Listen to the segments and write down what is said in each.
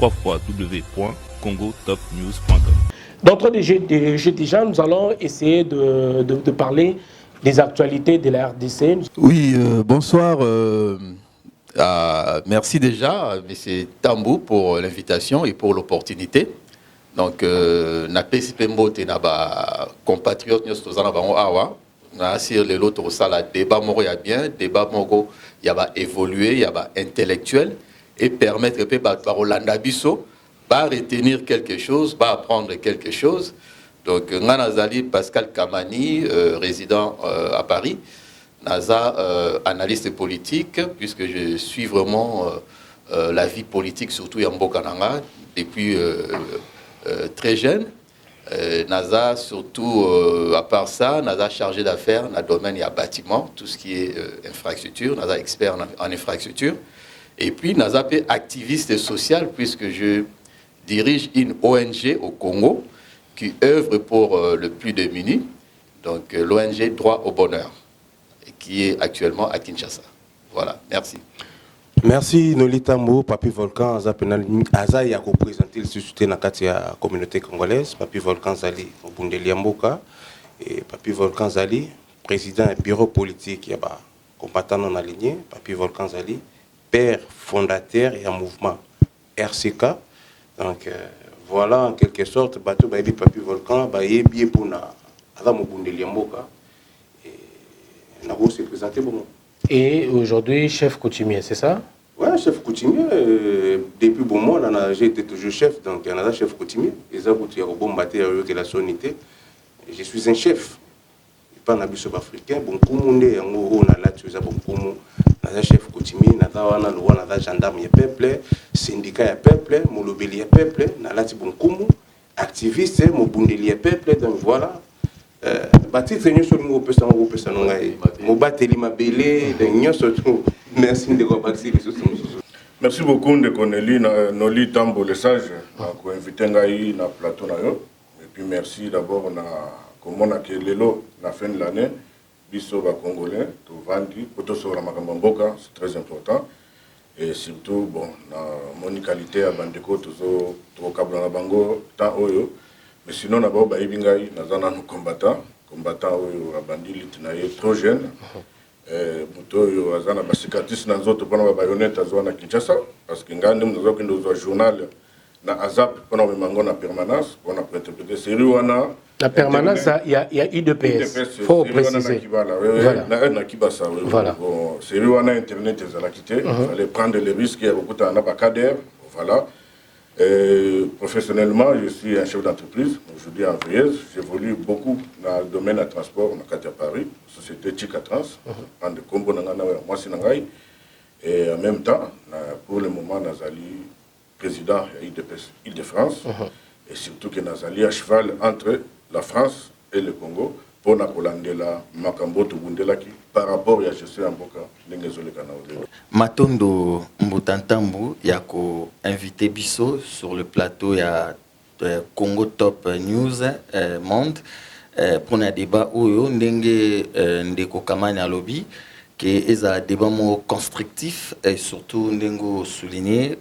www.congotopnews.com. D'entre déjà, nous allons essayer de parler des actualités de la RDC. Oui, bonsoir. Merci déjà, M. Tambou, pour l'invitation et pour l'opportunité. Donc, na PCP Mbote, na ba compatriotes, nous sommes en awa. Na sur les autres, au sala débat moro ya bien, débat moro ya ba évoluer, ya ba intellectuel et permettre que ba Rolanda Bisso va retenir quelque chose, va apprendre quelque chose. Donc, Nanazali Pascal Kamani, résident à Paris, Naza, analyste politique, puisque je suis vraiment la vie politique, surtout Yambo Kananga, depuis très jeune. Naza, surtout, à part ça, Naza chargé d'affaires dans le domaine, il y a bâtiment, tout ce qui est infrastructure, Naza expert en infrastructure. Et puis, Naza est activiste social, puisque je dirige une ONG au Congo qui œuvre pour le plus démuni, donc l'ONG Droit au Bonheur, qui est actuellement à Kinshasa. Voilà, merci. Merci Nolita Mbo, Papi Volcan, Aza ya représenté le soutien dans la communauté congolaise, Papi Volcan Zali, au Bundeli Mboka, et Papi Volcan Zali, président du bureau politique, yaba combattant non aligné, Papi Volcan Zali, père fondateur et un mouvement RCK. Donc voilà en quelque sorte, Bato Baïbi Papi Volcan, Baïbi pour na Adam Bundeli Mboka, et Nabo s'est présenté bon. Et aujourd'hui, chef coutumier, c'est ça? Oui, chef coutumier. Depuis bon moment, j'ai été toujours chef, donc il y en a chef coutumier. Je suis un chef. Pas un abus africain. Bon, comme on est un chef coutumier, un gendarme, il peuple, syndicat, il peuple, molobeli, il peuple, activiste, mobundeli, il peuple, donc voilà. Merci beaucoup de Koneli Noli Tambo le sage pour inviter Ngaï na plateau na yo. Et puis merci d'abord na comment na kelelo la fin de l'année biso ba congolais to vandi poto so makambo mboka, c'est très important. Et surtout bon na mon qualité à bandeko tozo to kabla na bango ta oyo. Mais sinon, d'abord, bah, Ibingaï, nous avons combattant oyo abandi litinaye trop jeune. Muto yo azana basikatis na zoto pona bayoneta zona Kinshasa parce que ngande nous avons un journal na Azap pona mango na permanence pour interpréter série wana. La permanence, il y a UDPS. Faut préciser. Voilà. Na Kibasa. Voilà. Bon, série wana internet ezala quitté. Il fallait prendre les risques, il y a beaucoup de cadre. Voilà. Professionnellement, je suis un chef d'entreprise, aujourd'hui en VS. J'évolue beaucoup dans le domaine du transport, on a Paris, société Chika Trans, en de combo moi et en même temps, pour le moment, Nazali, président de France, et surtout que Nazali à cheval entre la France et le Congo, pour Nakolandela, Makambo, Tubundela, qui par rapport à je suis en Boka, l'Engezole Kanao. Matondo Mbutantambu, il y a invité Bisso sur le plateau, il y a Congo Top News Monde pour un débat où ndenge ndeko kamani à lobby que est un débat constructif et surtout ndengo souligné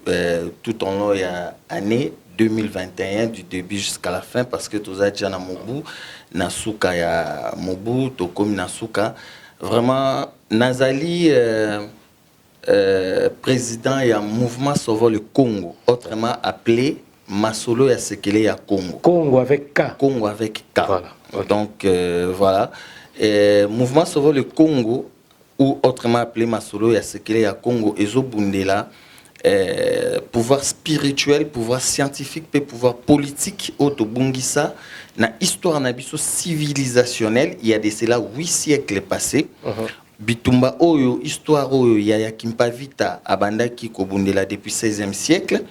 tout en long il y a année 2021 du début jusqu'à la fin parce que tous déjà na mobu nasuka ya mobu to comme nasuka vraiment Nazali président et un mouvement sauvant le Congo, autrement appelé Masolo ya Sekele ya Congo. Congo avec K. Congo avec K. Voilà. Okay. Donc voilà. Mouvement sauvant le Congo, ou autrement appelé Masolo ya Sekele ya Congo, Ezo Bundela, pouvoir spirituel, pouvoir scientifique, et pouvoir politique, auto Bungisa, na histoire nabiso civilisationnelle, il y a de cela 8 siècles passés. Bitumba oyo histoire oyo ya Kimpavita abandaki kobundela depuis 16e siècle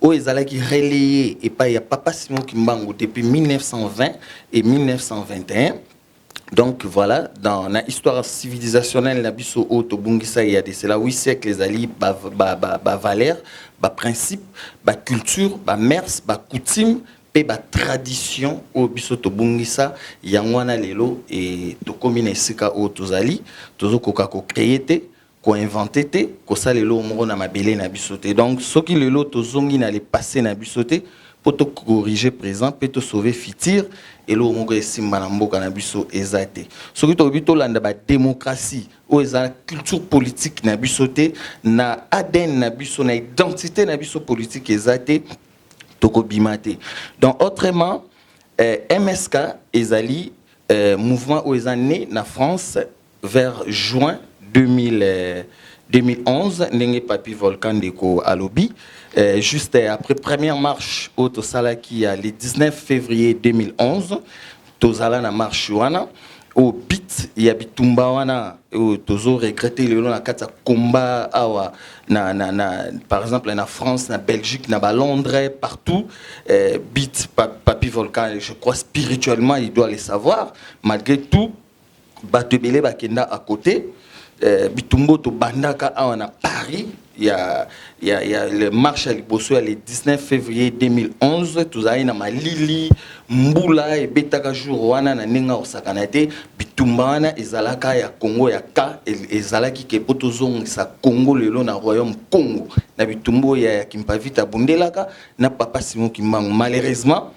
o ezalaki relayé et pas ya Papa Simon Kimbangu depuis 1920 et 1921. Donc voilà, dans la histoire civilisationnelle na biso oto bungisa il y a de cela 8 siècles les ali ba valeur, ba principe, ba culture, ba mœurs, ba coutume ba tradition au biso to bungisa yangwana lelo et to komina esika o tozali tozo koka ko créer inventé te ko ça lelo moko na mabele na biso te donc soki lelo tozongi na le passé na biso te pour te corriger présent pour te sauver futur et lo moko esimba na mboka na biso eza te soki tobi tolanda ba démocratie o eza culture politique na biso te na ADN na biso na identité na biso politique eza te tokobima te donc autrement MSK ezali mouvement o eza né na France vers juin 2011 ndenge Papi Volcan Ndeko alobi juste après première marche au Tosala qui a le 19 février 2011 Tosala na marche wana au bit ya bitumba wana tozo regretter le long na kata combat awa par exemple en France na Belgique na Londres partout bit Papi Volcan je crois spirituellement il doit le savoir malgré tout batebele bakenda à côté bitumbo to bandaka awa na Paris il y a le marche à Liboso le 19 février 2011 tuzai na malili mbula et betaka jour wana na ninga osakanate bitumba wana ezalaka ya Congo ya ka ezalaki ke potozong sa Congo lelo na royaume Congo na bitumbo ya Kimpavita bundelaka na Papa Simon Kimbangu malheureusement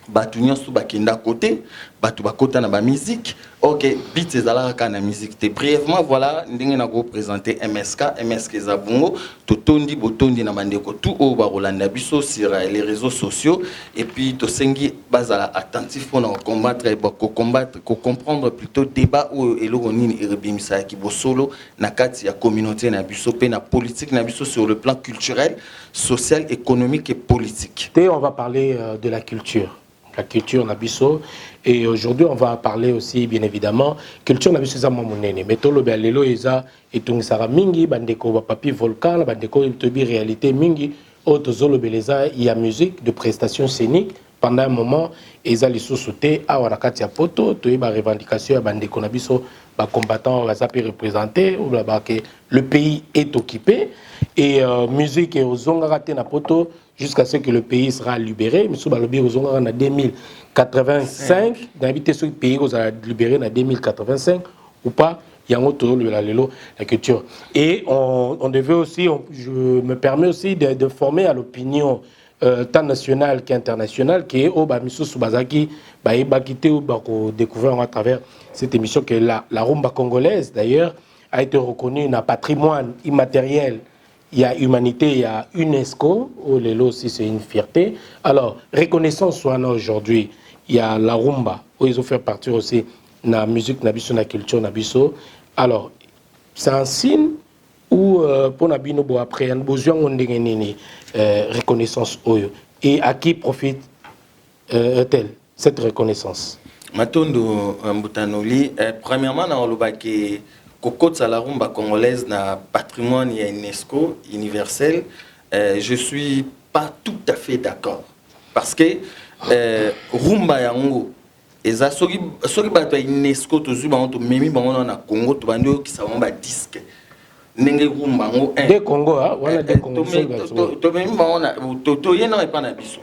batu nyonso bakenda côté batu bakota na ba musique OK beat ezalaka na musique te brièvement voilà ndenge na ko présenter MSK ezabungo totondi botondi na bandeko tout au barolanda biso sur les réseaux sociaux et puis to sengi bazala attentif pour combattre comprendre plutôt débat ou eloko nini erebimisa ki bosolo na kati ya communauté na biso pe na politique na biso sur le plan culturel social économique et politique. On va parler de la culture Nabiso et aujourd'hui on va parler aussi bien évidemment culture Nabiso za mamunene metolo belelo eza etungisara mingi bandeko ba Papi Volcan bandeko tobi réalité mingi otozolo beleza ya musique de prestation scénique pendant un moment eza lisosute awa na kati ya poto toyeba revendication ya bandeko Nabiso ba combattants va zapi représenter ou là que le pays est occupé et musique et ozonga raté na poto jusqu'à ce que le pays sera libéré. Monsieur Balobi, vous en 2085. D'habiter ce pays, vous allez libéré en 2085 ou pas. Il y a un autre la culture. Et on devait aussi, je me permets aussi de former à l'opinion tant nationale qu'internationale, qui est au Bamiso Subazaki, Bakité ou découvert à travers cette émission que la rumba congolaise, d'ailleurs, a été reconnue dans patrimoine immatériel. Il y a humanité, il y a UNESCO, oh Lelo aussi c'est une fierté. Alors, reconnaissance soit aujourd'hui, il y a la rumba, où ils ont fait partie aussi de la musique, de la culture, alors, c'est un signe où pour Nabino après, il y a besoin de reconnaissance. Et à qui profite-t-elle cette reconnaissance? Matondo Mbutanoli, premièrement, dans le bac Kokotsa la rumba congolaise na patrimoine ya UNESCO universel, je suis pas tout à fait d'accord parce que rumba yango eza soki bato ya UNESCO tozu bango to memi bango na Congo to bando ki savon ba disque ndenge rumba ngo de Congo wana de Congo to memi bango na to yena pa na biso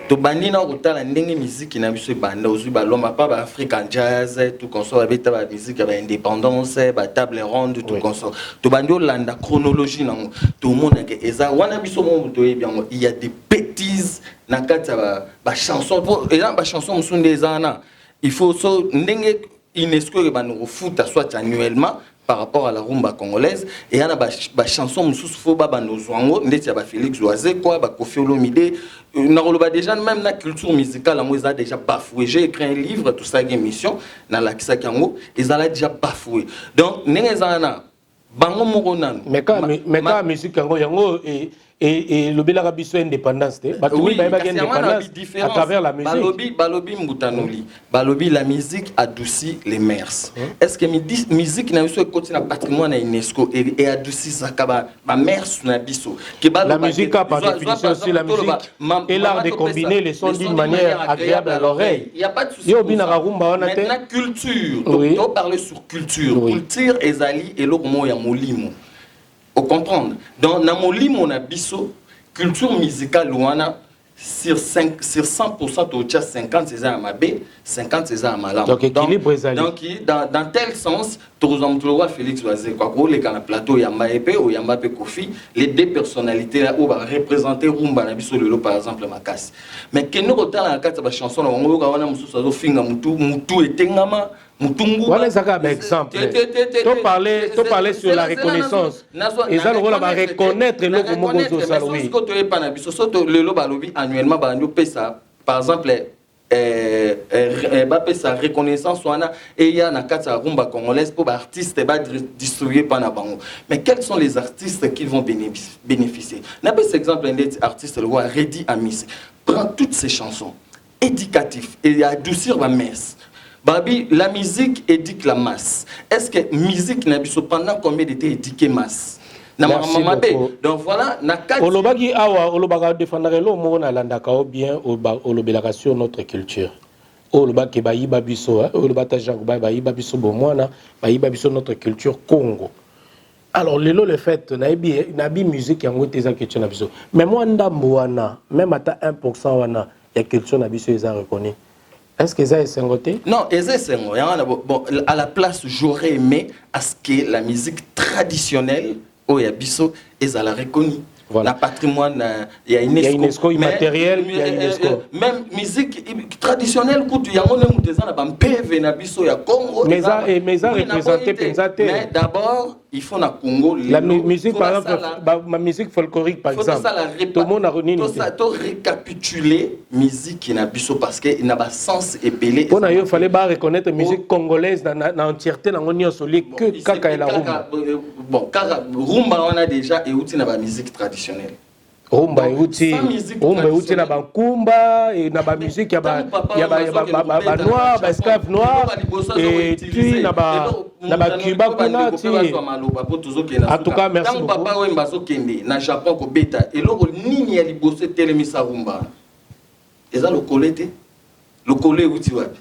to bandi na kotala ndenge musique na biso banda ozu ba lomba pa ba African jazz tout consort avec ba musique ba indépendance ba table ronde tout consort to bandi olanda chronologie na to mona ke eza wana biso mo to bien il y a des bêtises na kata ba chanson et là ba chanson musunde ezana il faut so ndenge UNESCO ba no foot soit annuellement par rapport à la rumba congolaise et il y a ba chanson mususu fo ba no zwango ndeti ya ba Félix Oise quoi ba Kofi Olomide na déjà même la culture musicale en a déjà bafoué. J'ai écrit un livre tout ça émission dans la Kisakango ils ont déjà bafoué. Donc n'engezana bango moronan mais quand musique yango et le bel arabiso indépendance oui, indépendance à travers la musique balobi mbutanoli balobi la musique adoucit les mœurs est-ce que musique na biso continue na patrimoine na UNESCO et adoucit ça ba mœurs na biso la musique a par définition aussi la musique et l'art de combiner les sons d'une manière agréable à l'oreille il y a pas de souci maintenant culture on parler sur culture culture ezali eloko mo ya molimo au comprendre donc na molimo na biso culture musicale wana sur 100%, tu as 50 c'est à ma B, 50 c'est à ma Donc, équilibre est donc dans tel sens, tu as Félix Oazé, quoi, les canaux plateau, Yamba Epé ou Yamba Kofi, les deux personnalités là où va représenter Rumba Nabiso Lelo par exemple Makasi. Mais que nous retard la carte de la chanson, on va voir Moussa Finga Moutou et Tengama. Voilà un exemple. Tu parlais sur la reconnaissance. Et ça, on va reconnaître le Mogozo Saloui. Annuellement, par exemple, sa reconnaissance et il y a une carte à rumba congolaise pour les artistes distribués par Nabango. Mais quels sont les artistes qui vont bénéficier? N'a pas cet exemple un artiste le roi Reddy Amis prend toutes ces chansons éducatives et adoucir la messe. Babi, la musique éduque la masse. Est-ce que la musique n'a pas pendant combien d'été éduqué masse? Merci beaucoup. Donc voilà, Olobaki awa olobaka défendre lo mo na landaka o bien olobelaka sur notre culture. Olobaki bayiba biso, olobata Jean bayiba biso bomwana, bayiba biso notre culture Congo. Alors lelo le fait nabi musique yango teza culture na biso. Mais moi ndambo wana, même ata 1% wana ya culture na biso eza reconnu. Est-ce que ça est singoté? Non, bon, à la place, j'aurais aimé à ce que la musique traditionnelle au Yabiso est à la reconnue. Voilà. Le patrimoine, il y a UNESCO immatériel, il y a UNESCO. Même musique traditionnelle, mais ça représenté Penzate. Mais d'abord, il faut na Congo. La musique, par exemple, ma musique folklorique, par exemple. Tout le monde a reconnu. Récapituler musique qui n'a pas parce qu'il n'a pas sens épelé. Pour il fallait reconnaître la musique congolaise dans l'entièreté, dans l'union solide, que Kaka et la rumba. Bon, rumba, on a déjà, et où tu n'as pas musique traditionnelle. Rumba euti na bankumba et na ba musique ya ba noir ba esclave noir et tu na ba Cuba kuna ti en tout cas merci beaucoup. Papa wemba zo kende na Japon ko beta et loko nini ya liboso telemisa rumba eza lokolete lokole euti wapi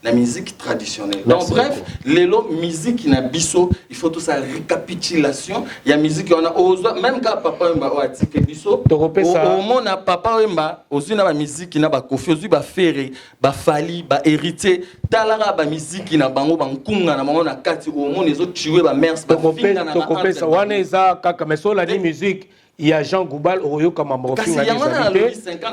la musique traditionnelle. Donc bref, l'élo musique na biso, il faut tout ça récapitulation. Il y a musique on a même quand papa wemba o atike biso. Au monde na papa wemba, aussi na ba musique na ba kofi, aussi ba ferré, ba fali, ba hérité. Talara ba musique na bango bankunga na bango na kati au monde les autres tuer ba mers ba finga na ba. Ça wana eza kaka mais so la musique il y a Jean Goubal Oroyo comme un morphine à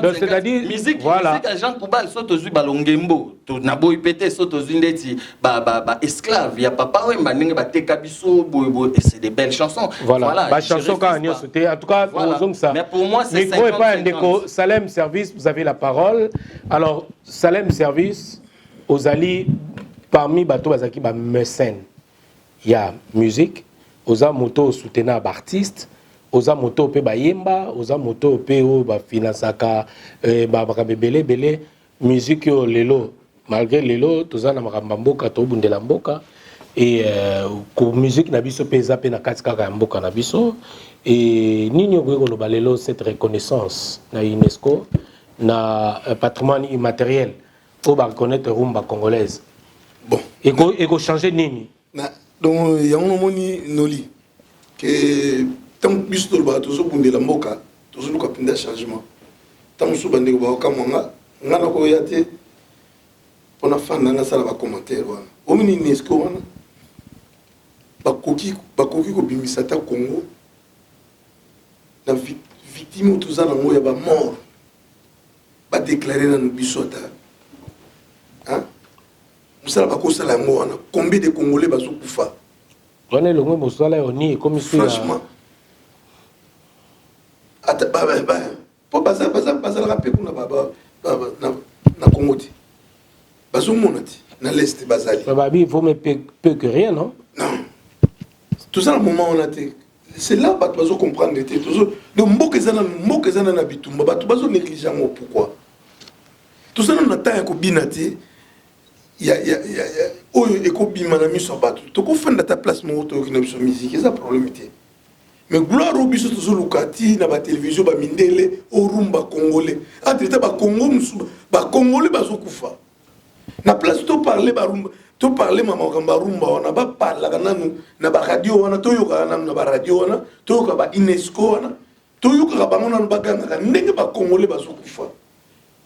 donc c'est-à-dire musique voilà musique Jean Goubal soto zu balongembo to na boy pété soto zu ndeti ba esclave ya papa wemba ndenge ba teka biso boy et c'est des belles chansons voilà ba chanson quand on c'était en tout cas disons ça mais pour moi c'est micro et pas indéco Salem Service vous avez la parole alors Salem Service aux alliés parmi bateau bazaki ba mécène il y a musique aux moto soutenant artistes oza moto pe bayemba oza moto pe o ba finansaka ba belé musique yo lelo malgré lelo toza na makamba mboka to bundela mboka et ko musique na biso pe za pe na katika ka mboka na biso et nini ko lo balelo cette reconnaissance na UNESCO na patrimoine immatériel pour ba reconnaître rumba congolaise bon et ko changer nini na donc ya on moni noli que tant plus de bateaux sur la mboka, tous le capitaine de changement. Tant que souban de baoka monga, ngana ko yate, pour la fin d'année ça va commenter wana. Au mini UNESCO wana, bakoki ko bimisata Congo, la victime tout ça na moya ba mort, ba déclarer dans bisota. Hein? Musala bako sala ngo wana, combien de Congolais bazo kufa? On est le même musala oni comme ça. Franchement. Pour passer le rappel pour na Congo ti bazo monati na l'est bazali babi il faut mais peu que rien non tout ça le moment on a été c'est là que bazo comprendre était toujours donc mboka zana na bitumba bato bazo négliger pourquoi tout ça on attend ko binati ya oyo ekobima na miso bato to ko fanda ta place mo to na biso musique ça problème était. Mais gloire au biso to lukati na ba télévision ba mindele o rumba congolais entre ba Congo ba congolais bazo kufa na place to parler ba rumba to parler mama kamba rumba wana ba parla kana na ba radio wana to yoka na ba radio wana to yoka ba UNESCO wana toyokaka bango nanu bagangaka ndenge bakongole bazokufa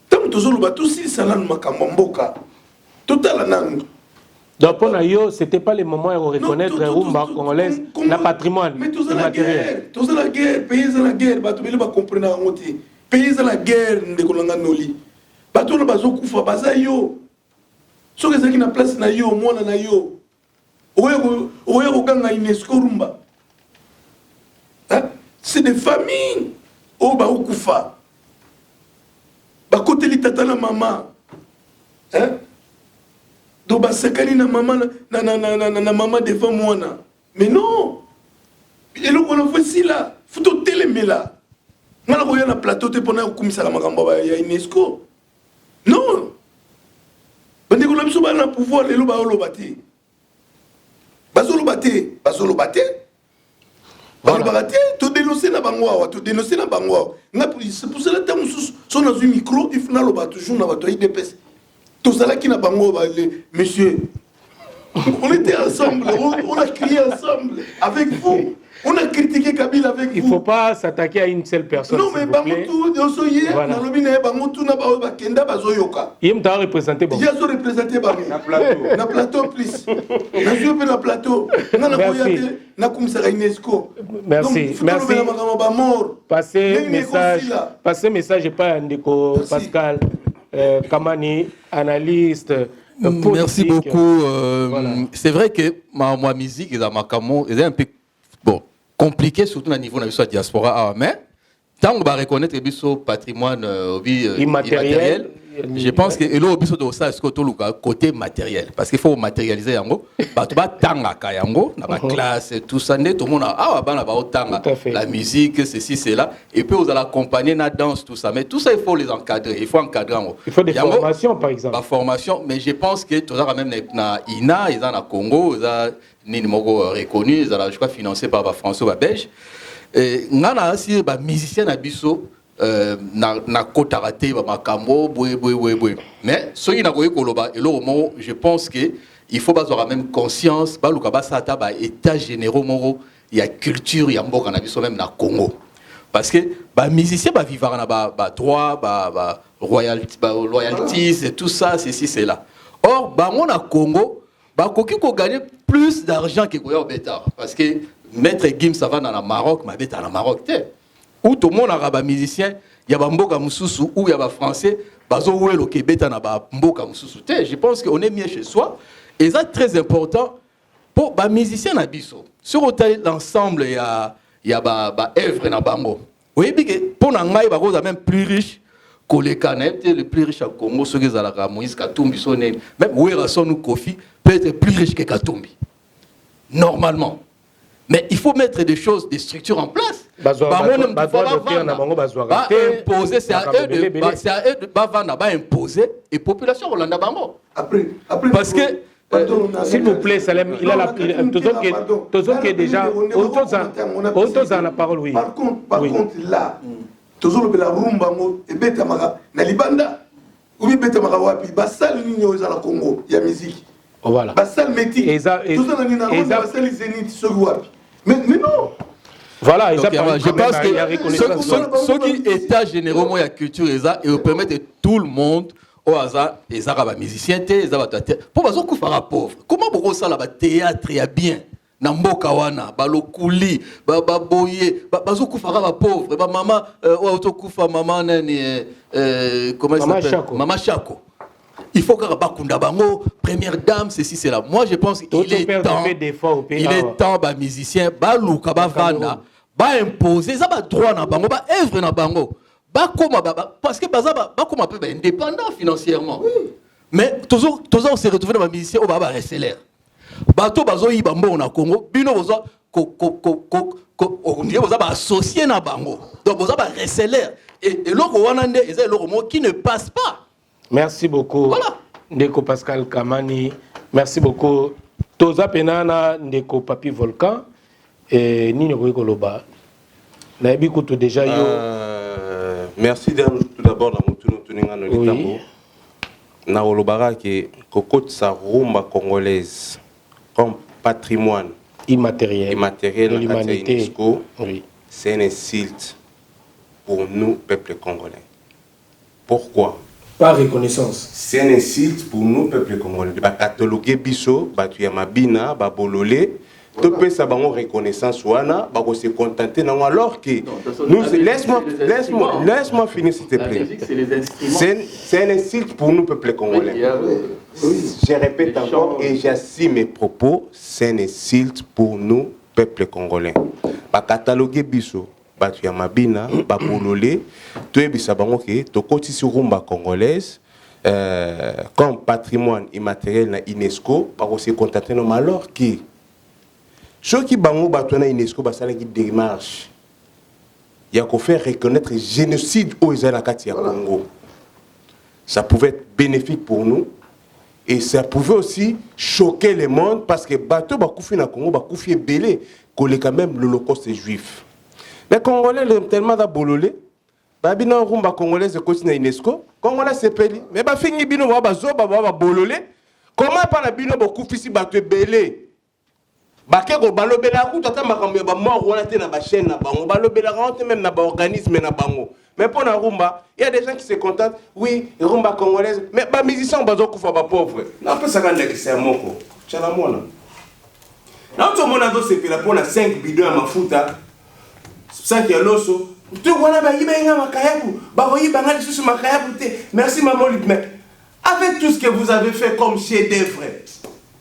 ntango tozoloba tosilisa nanu makambo ya mboka totala nanu. Donc pour nous, c'était pas le moment de reconnaître rumba congolaise, la patrimoine immatériel. Tous la guerre, pays dans la guerre, bato bele ba comprendre ngote. Pays dans la guerre ndekolanga noli. Bato na bazokufa baza yo. Soki ezaki na place na yo, mwana na yo. Oyo koganga UNESCO rumba. Hein? C'est des familles o ba okufa. Ba koteli tata na mama. Hein? Donc basekani na maman na maman devant moi na. Mais non. Et le on a fait si là, faut telemela. Ngala ko na plateau te pona kumisa la makambo ya UNESCO. Non. Bande ko na biso ba na pouvoir le lo ba olobati. Bazolobati. Bazolobati, to dénoncer na bango, to dénoncer na bango. C'est pour cela que son dans un micro, il faut na loba toujours na bato IDPS. Tout ça là qui n'a pas monsieur, on était ensemble, on a crié ensemble avec vous, on a critiqué Kabila avec vous. Il ne faut pas s'attaquer à une seule personne. Non, mais Bangotou, voilà. Bangotou n'a pas Bakenda Bazoyoka. Il m'a représenté. Il a représenté Bango. Na plateau, please. Na joué na plateau. Merci. Merci. Passez message et pas Ndeko Pascal. Kamani, analyste. Merci beaucoup. Voilà. C'est vrai que ma musique est un peu compliqué, surtout au niveau de la diaspora. Mais tant qu'on va reconnaître le patrimoine immatériel, je pense que le côté matériel. Parce qu'il faut matérialiser yango. La classe, tout ça, tout le monde la musique, ceci, cela. Et puis vous allez accompagner la danse, tout ça. Mais tout ça, il faut les encadrer. Il faut encadrer. Il faut des formations, par exemple. La formation, mais je pense que tout ça, même na INA, ils ont na Congo, ils ont reconnu, ils ont, je crois, financé par François Babège. Nous avons aussi des musiciens à Bisso. Na kotarate ba makambo mais ce qui n'a pas koloba et moment je pense que il faut avoir même conscience ba luka sata ba état généraux moro il y a culture il y a mboka na biso même na Congo parce que ba musicien ba vivre na ba droit ba royalties et tout ça ceci c'est là or ba on na Congo ba koki ko gagner plus d'argent que koya beta parce que maître Gim ça va dans le Maroc ma beta na Maroc où tout le monde a musicien, il y a Mboka Moussoussou ou il y a français, bazo ouelo kebeta na ba Mboka Moussoussou. Je pense qu'on est mieux chez soi et c'est très important pour ba musicien na biso. Sur l'ensemble il y a ba œuvre na bango. Oui que pour ngai ba cause même plus riche que les canettes, le plus riche à Congo ceux qui zalaka Moïse Katumbi sonne même Wera Sonu Kofi peut être plus riche que Katumbi. Normalement. Mais il faut mettre des choses, des structures en place. Imposer, c'est à eux de imposer et population Rolanda Bango. Parce que s'il vous plaît, Salem, il a la qui est déjà autant la parole, oui. Par contre, là, toujours la rumba et betamara na libanda ou betamara wapi basal nino za la Congo, il y a musique. Voilà. Basal métier. Tout ça na basal zénith sur wapi. Mais non. Voilà, donc, je pense que ceux qui état généraux de la culture et permettent tout le monde au hasard les arabes musiciens pour bazo kufara pauvre comment beaucoup ça là théâtre ya bien na mboka wana balokuli baboye bazo kufara pauvre ba maman autokufa maman nani comment ça s'appelle maman Chako. Il faut que bakunda bango première dame ceci c'est là moi je pense qu'il est temps ba musicien ba luka ba vanda ba imposer ça ba droit na bango ba œuvre na bango ba koma parce que ba koma peu indépendant financièrement mais toujours on se retrouve dans ba musicien au ba reseller bato bazo yi bambo na Congo bino bozo on dit bozo ba associé na bango donc bozo ba reseller et loko wana nde eza loko mo qui ne passe pas. Merci beaucoup. Voilà. Ndeko Pascal Kamani. Merci beaucoup. Toza Penana, Ndeko Papi Volcan. Et Nino Koloba. Naebi Koutou déjà yo. Merci tout d'abord dans mon tour de na Olobara qui cocotte sa rumba congolaise comme patrimoine immatériel de l'humanité. Oui. C'est un insulte pour nous, peuple congolais. Pourquoi? Par reconnaissance. C'est un insulte pour nous, peuple congolais. Ba cataloguer biso, ba tuyamabina, ba bololé. Tout peut ça bango reconnaissance wana, ba se contenter non alors que nous laisse-moi finir s'il te plaît. C'est un insulte pour nous, peuple congolais. Je répète encore et j'assume mes propos, c'est un insulte pour nous, peuple congolais. Ba cataloguer biso, ba tuyamabina, ba bololé, tout est bisa bango que to koti sur rumba congolaise. Comme patrimoine immatériel na UNESCO, ba se contenter non alors que ceux qui bango batona UNESCO basala qui démarche il y a qu'à faire reconnaître le génocide au Kati Congo. Ça pouvait être bénéfique pour nous et ça pouvait aussi choquer le monde parce que bateau bakoufi na Congo bakoufi belé collé quand même l'Holocauste juif. Les Congolais tellement d'abololé babina rumba congolaise de continent UNESCO Congolais c'est peli mais ba fingi bino ba zoba ba bololé comment pas la bino bakoufi si bateau belé bakeko balobela ku tata makambo ba mort wana te na ba chaîne na bango balobela rentre même na ba organisme na bango mais pour na rumba il y a des gens qui se contentent oui rumba congolaise mais ba musiciens bazo kufa ba pauvre na pesa ka ndekisa moko chala mona na to mona do sepela pour na 5 bidons ya mafuta 5 ya loso tu wana ba yiba nga makayabu ba yiba nga lisusu makayabu te merci maman mais avec tout ce que vous avez fait comme chef d'œuvre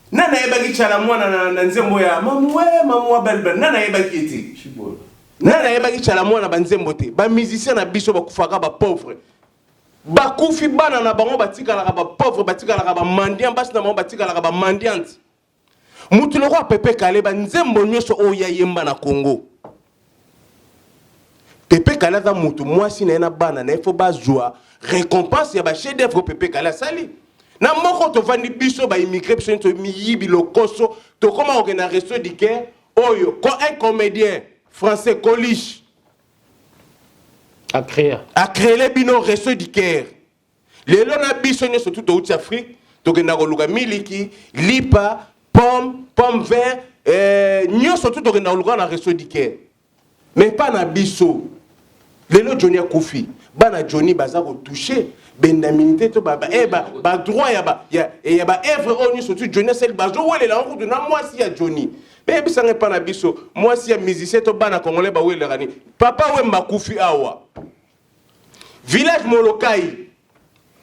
nana yebaki chala mwana na nzembo ya mamwe belbel nana yebaki eti nana yebaki chala mwana ba nzembo te ba musicien na biso bakufaka ba pauvre bakufi bana na bango batikala ba pauvre batikala ba mendiant basi na bango batikala ba mendiante mutu loko Pepe Kale ba nzembo nyoso oya yemba na Congo Pepe Kale za mutu mwasi na bana na ifo bazwa récompense ya ba chef d'œuvre Pepe Kale sali na moko to vandi biso ba immigré biso to miyibi lokoso to koma okena resto diker oyo ko un comédien français Coliche a créé les bino resto diker lelo na biso nyoso tout au Afrique to kena ko luka miliki lipa pomme vert nyoso tout kena luka na resto diker mais pas na biso lelo Johnny Akufi bana Johnny baza ko toucher bendaminité to ba droit ya ba œuvre oni surtout Johnny sel bazo wele la route na moi si ya Johnny mais bisanga pa na biso moi si ya musicien to bana congolais ba wele rani papa Wemba Kufi awa village Molokai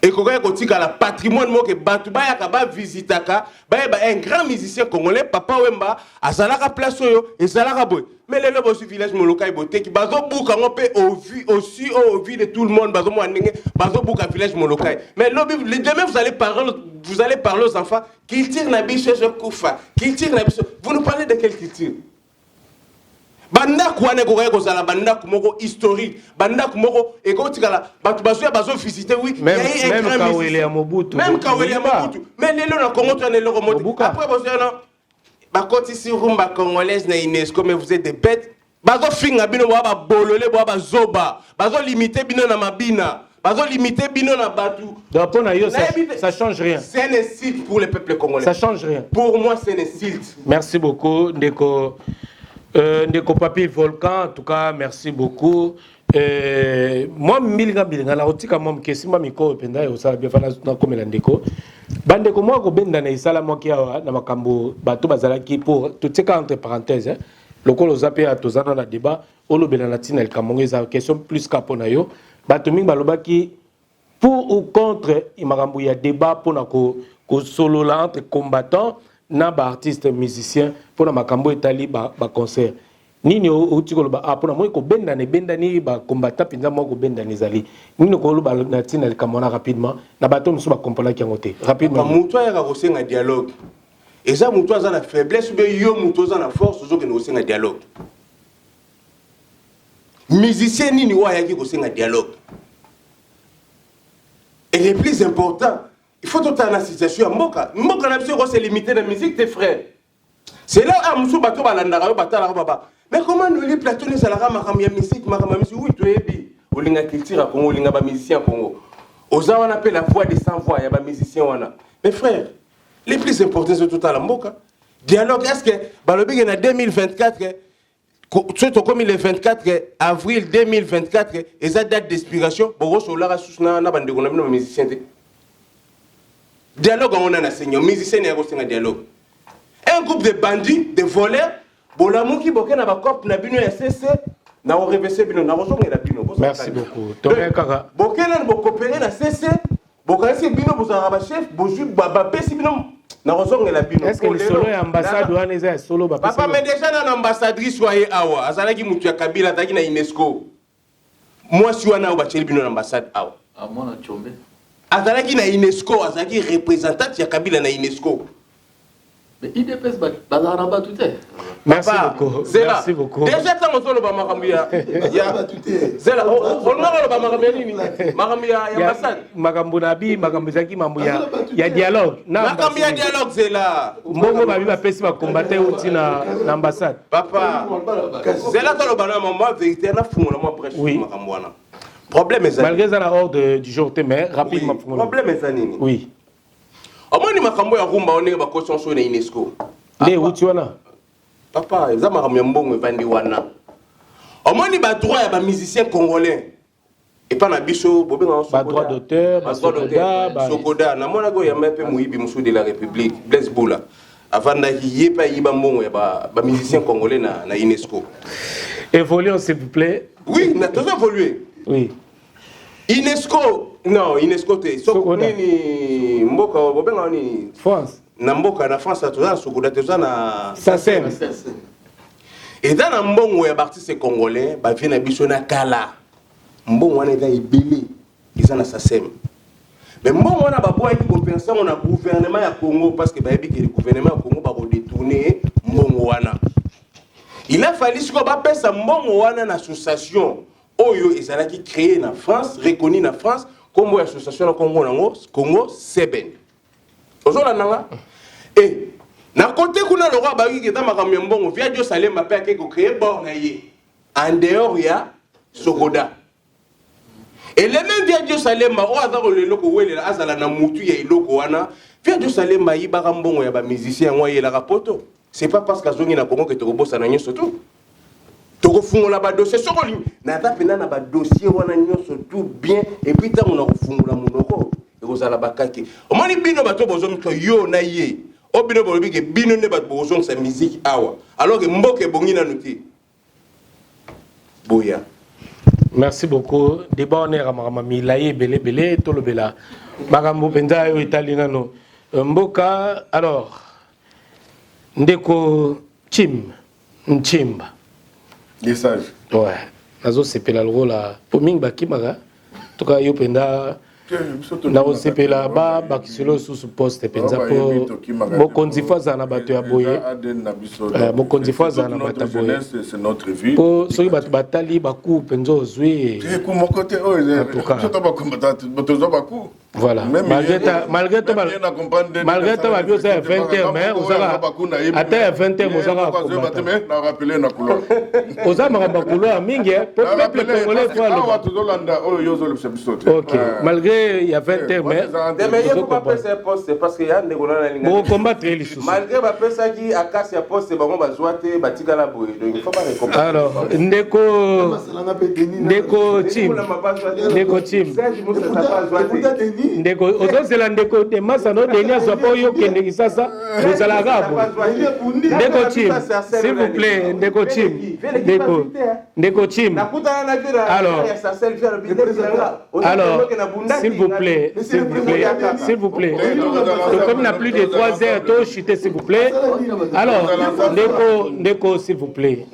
et kokoya kotika la patrimoine mo ke batu ba ya ka ba visitaka ba un grand musicien congolais papa Wemba azalaka place oyo ezalaka boy mais les lobos du village Molokai boté qui bazo buka ngo pe au vu de tout le monde bazo mo ndenge bazo buka village Molokai mais lobby demain vous allez parler aux enfants qu'ils tirent la biche je kufa qu'ils tirent la biche vous nous parlez de quelle culture banda kwane ko ko zala banda moko historique banda moko et ko tikala batu bazo visiter oui même Kawele ya Mobutu mais lelo na Congo to na lelo Mobutu après bozo non bakoti si rumba congolaise na UNESCO mais vous êtes des bêtes bazo finga bino ba bololé ba zoba bazo limiter bino na mabina bazo limiter bino na batu donc pour na yo ça change rien c'est un insulte pour le peuple congolais ça change rien pour moi c'est un insulte merci beaucoup ndeko Papi Volcan en tout cas merci beaucoup moi milinga la otika moi kesima miko penda yo sala bien fana na komela ndeko bandeko moi ko benda na isala moi ki na makambo bato bazalaki pour tout ça entre parenthèses lokolo zape a tozana na débat olobela na tina el kamongo za question plus kapona yo bato mingi balobaki pour ou contre imakambo ya débat pour na ko solo la entre combattants na ba artiste musicien pour na makambo etali ba concert nini otiko ba pour na moi ko benda ni ba combattant pinza moi ko benda ni zali nini ko ba na tina el kamona rapidement na bato musu ba comprendre ki ngote rapidement mutu ya ko senga dialogue eza mutu aza na faiblesse be yo mutu aza na force zo ke no senga dialogue musicien nini wa yaki ko senga dialogue et le plus important il faut tout la situation mboka na biso ko se limiter la musique tes frères c'est là à musu bato balandaka yo batala baba mais comment nous les plateaux les salara makam ya musique oui tu es bi olinga culture à Congo olinga ba musicien Congo oza on appelle la voix des sans voix ya ba musicien wana mes frères les plus importants c'est tout à la mboka dialogue est-ce que balobi en 2024 surtout comme le 24 avril 2024 et ça date d'expiration bon sur la ressource na bande ko na bino musicien dialogue on a na seigneur musicien ya ko senga dialogue un groupe de bandits de voleurs bolamu ki boke na ba cop na bino ya CC na o reverser bino na ko ngela bino merci beaucoup Thomas Kaka boke na bo coopérer na CC boka ese bino bozara ba chef boju ba pesi bino na ko ngela bino est-ce que le solo ya ambassade ou eza solo ba papa mais déjà na ambassadrice soyez awa azalaki mutu ya Kabila taki na UNESCO moi si wana o ba cheli bino na ambassade awa amona chombe azalaki na UNESCO azalaki représentante ya Kabila na UNESCO mais IDPS bazara tout est merci beaucoup Zela merci beaucoup déjà tant solo ba makambu ya Zela on na ba makambu nini makambu ya ambassade makambu nabi makambu zaki mambu ya dialogue na makambu ya dialogue Zela mbongo babi ba pesi ba combattre uti na ambassade papa Zela tolo bana maman vérité na fungola moi prêche makambu wana problème est malgré ça na ordre du jour mais rapidement problème est nini oui amoni makambo ya rumba onenge ba conscience na UNESCO le uti wana papa eza makambo ya mbongo evandi wana amoni ba droit ya ba musiciens congolais et pas na biso bobenga ba droit d'auteur ba sokoda na mona go ya mepe muibi musu de la République Blaise Boula avanda yepa yiba mbongo ya ba musiciens congolais na UNESCO évoluons s'il vous plaît oui na tous évoluer oui UNESCO non UNESCO te sokoda ni mboka bobenga ni France na mboka na France toza sokoda toza na SACEM et dans le mbongo ya artiste congolais ba vient na biso na kala mbongo wana eza ebele eza na SACEM mais mbongo wana ba boya ki compensation na gouvernement ya Congo parce que ba yebi que le gouvernement ya Congo ba ko détourner mbongo wana il a fallu que ba pesa mbongo wana na association oyo ezalaki créé na France reconnu na France comme association na Congo nango Congo Seben ozola nanga et na côté kuna le roi baki keta makambo mbongo via Dieu Salem ba pe ko créer borna ye en dehors ya Sokoda et les mêmes via Dieu Salem o azako le loko welela azala na mutu ya iloko wana via Dieu Salem yi ba mbongo ya ba musicien ngwa yela rapoto c'est pas parce qu'azongi na Congo que to bossa na nyoso tout to fungola ba dossier sokoli na ta pena na ba dossier wana nyoso tout bien et puis tant on a fungola monoko et kozala bakaki omoni bino bato bozo mito yo na ye obino bolobi ke bino ne bato bozo sa musique awa alors que mboke bongi na nuti boya merci beaucoup débat on est ramama milaye belé to lobela makambo penza yo italina no mboka alors ndeko Nchimba les sages ouais nazo sepela lola po mingi bakimaka toka yo penda na osepela ba bakiselo susu poste penza po mokonzi faza na bato ya boye mokonzi faza na bato boye c'est notre vie po soki bato batali baku penza ozwi ku mon côté surtout ba combattant bato baku voilà malgré tout babio ça 20h mais osaka ata 20h osaka combattant na rappeler na couloir oza makambo couloir mingi po peuple congolais faut awa tozolanda oyo yozo le bisote OK malgré il y a 20h mais il faut pas passer poste parce que yande ko na linga bon combattre les sous malgré ba pesa ki akasi ya poste bango bazwate batikala boye donc il faut pas récompenser alors ndeko ozozela ndeko de masa no deni azwa po yo kende kisasa ozala gabo ndeko chim s'il vous plaît ndeko chim alors s'il vous plaît donc comme il a plus de 3 heures to chuter s'il vous plaît alors ndeko s'il vous plaît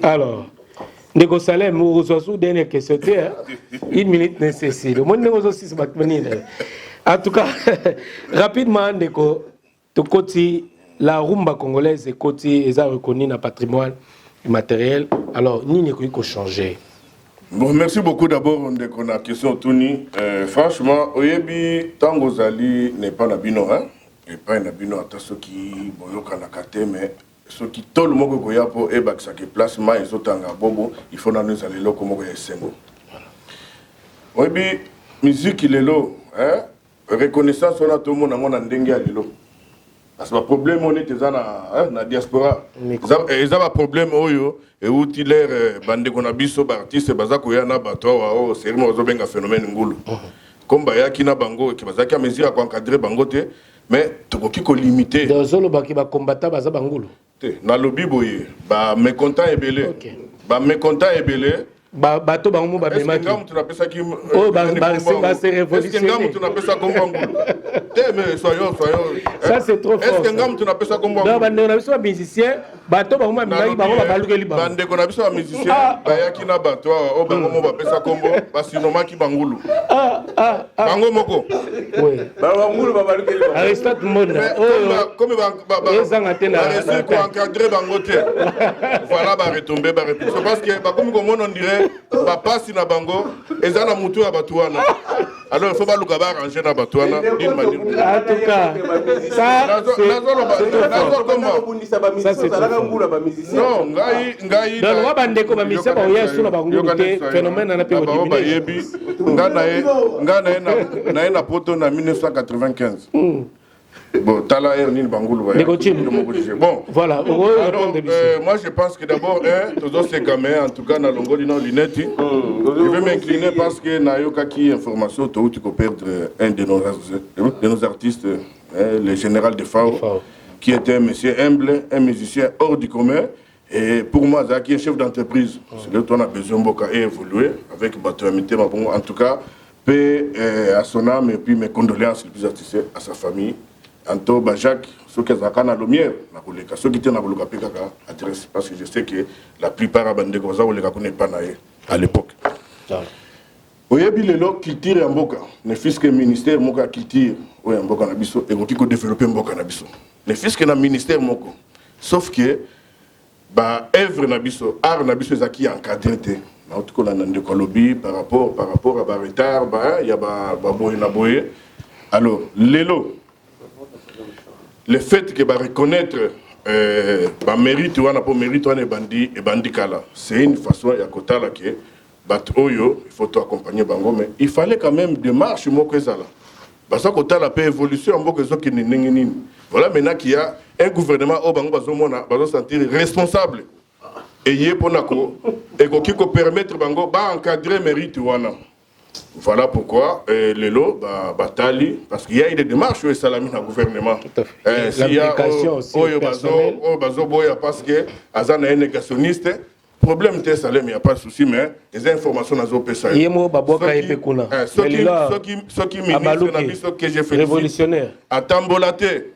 alors Ndeko Salem, vous avez dernière question. Une minute nécessaire. Moi, nous avons aussi en tout cas, rapidement, Ndeko, la rumba congolaise est reconnue dans le patrimoine immatériel. Alors, nous n'avons changer. Bon, merci beaucoup d'abord Ndeko na question Tony. Franchement, Oyebi Tango Zali n'est pas nabino, hein? Et pas nabino à ceux qui boyoka na kate, mais ceux qui tout le monde goya pour ebak sa place ma ezotanga bobo il faut nous aller là comme goya sengo oui musique lelo hein reconnaissance on a tout le monde ngona ndenge ya lelo parce que problème on est na diaspora eza ba problème oyo et outil l'air bande qu'on a biso ba artiste baza ko yana bato wa série mo benga phénomène ngulu comme bayaki na bango ki bazaki a mesure à encadrer bango te mais tokoki ko limiter dozolo baki ba combattant baza bangulu te na lobby boye ba mécontent ebelé ba mécontent ebelé bato bango ba bemaki est-ce que tu n'appelles ça qui ba se révolutionner est-ce que tu n'appelles ça comme ngulu mais soyons ça c'est trop fort est-ce que tu n'appelles ça comme ngulu non bande na biso ba musicien bato bango ba bimaki bango ba balukeli bango bande ko na biso ba musicien bayaki na bato o bango mo ba pesa kombo basinomaki bangulu bango moko oui bangulu ba balukeli bango Aristote Monda comme ezanga te na ko encadrer bango te voilà ba retomber ba répétition parce que ba comme on dirait ba passe na bango ezana mutu ya bato wana alors il faut pas luka ba arranger na bato wana d'une manière en tout cas ça c'est non ngai donc wa bandeko ba misa ba oya suna bango te phénomène na pe au bayebi ngana na poto na 1995 bon tala ni bangulu bon voilà moi je pense que d'abord tous ces gamins en tout cas na longo dino lunette je vais m'incliner parce que na yokaki information to tu peux perdre un de nos artistes le général de Fao qui était un monsieur humble, un musicien hors du commun. Et pour moi, Zaki est chef d'entreprise. C'est là où on a besoin de évoluer avec Batoamité. En tout cas, paix à son âme et puis mes condoléances les plus attristées à sa famille. Anto Bajak, ceux qui ont la lumière, ceux qui étaient dans le adresse, parce que je sais que la plupart des gens ne connaissent pas à l'époque. Oyebi lelo culture ya mboka ne fils que ministère moka culture oya mboka na biso et ko développer mboka na biso ne fils que na ministère moko sauf que ba œuvre na biso art na biso ezaki encadré te na tout ko na ndeko lobby par rapport à ba retard ba ya ba boye na boye alors lelo le fait que ba reconnaître ba mérite wana pour mérite wana et bandi kala c'est une façon ya kotala que Oyo, il faut accompagner Bango, mais il fallait quand même des marches là. Parce que quand la paix évolution, voilà maintenant qu'il y a un gouvernement au Bango va se sentir responsable. Et il y a pour qui peut permettre Bango d'encadrer mérite wana. Voilà pourquoi les lots bataillent parce qu'il y a des démarches où Salami dans le gouvernement. L'implication aussi personnelle. Parce que Azana est négationniste. Problème de salaire, il n'y a pas de souci, mais les informations dans les PSA. Il y a ceux qui ministrent que j'ai fait révolutionnaire. À Tambolaté,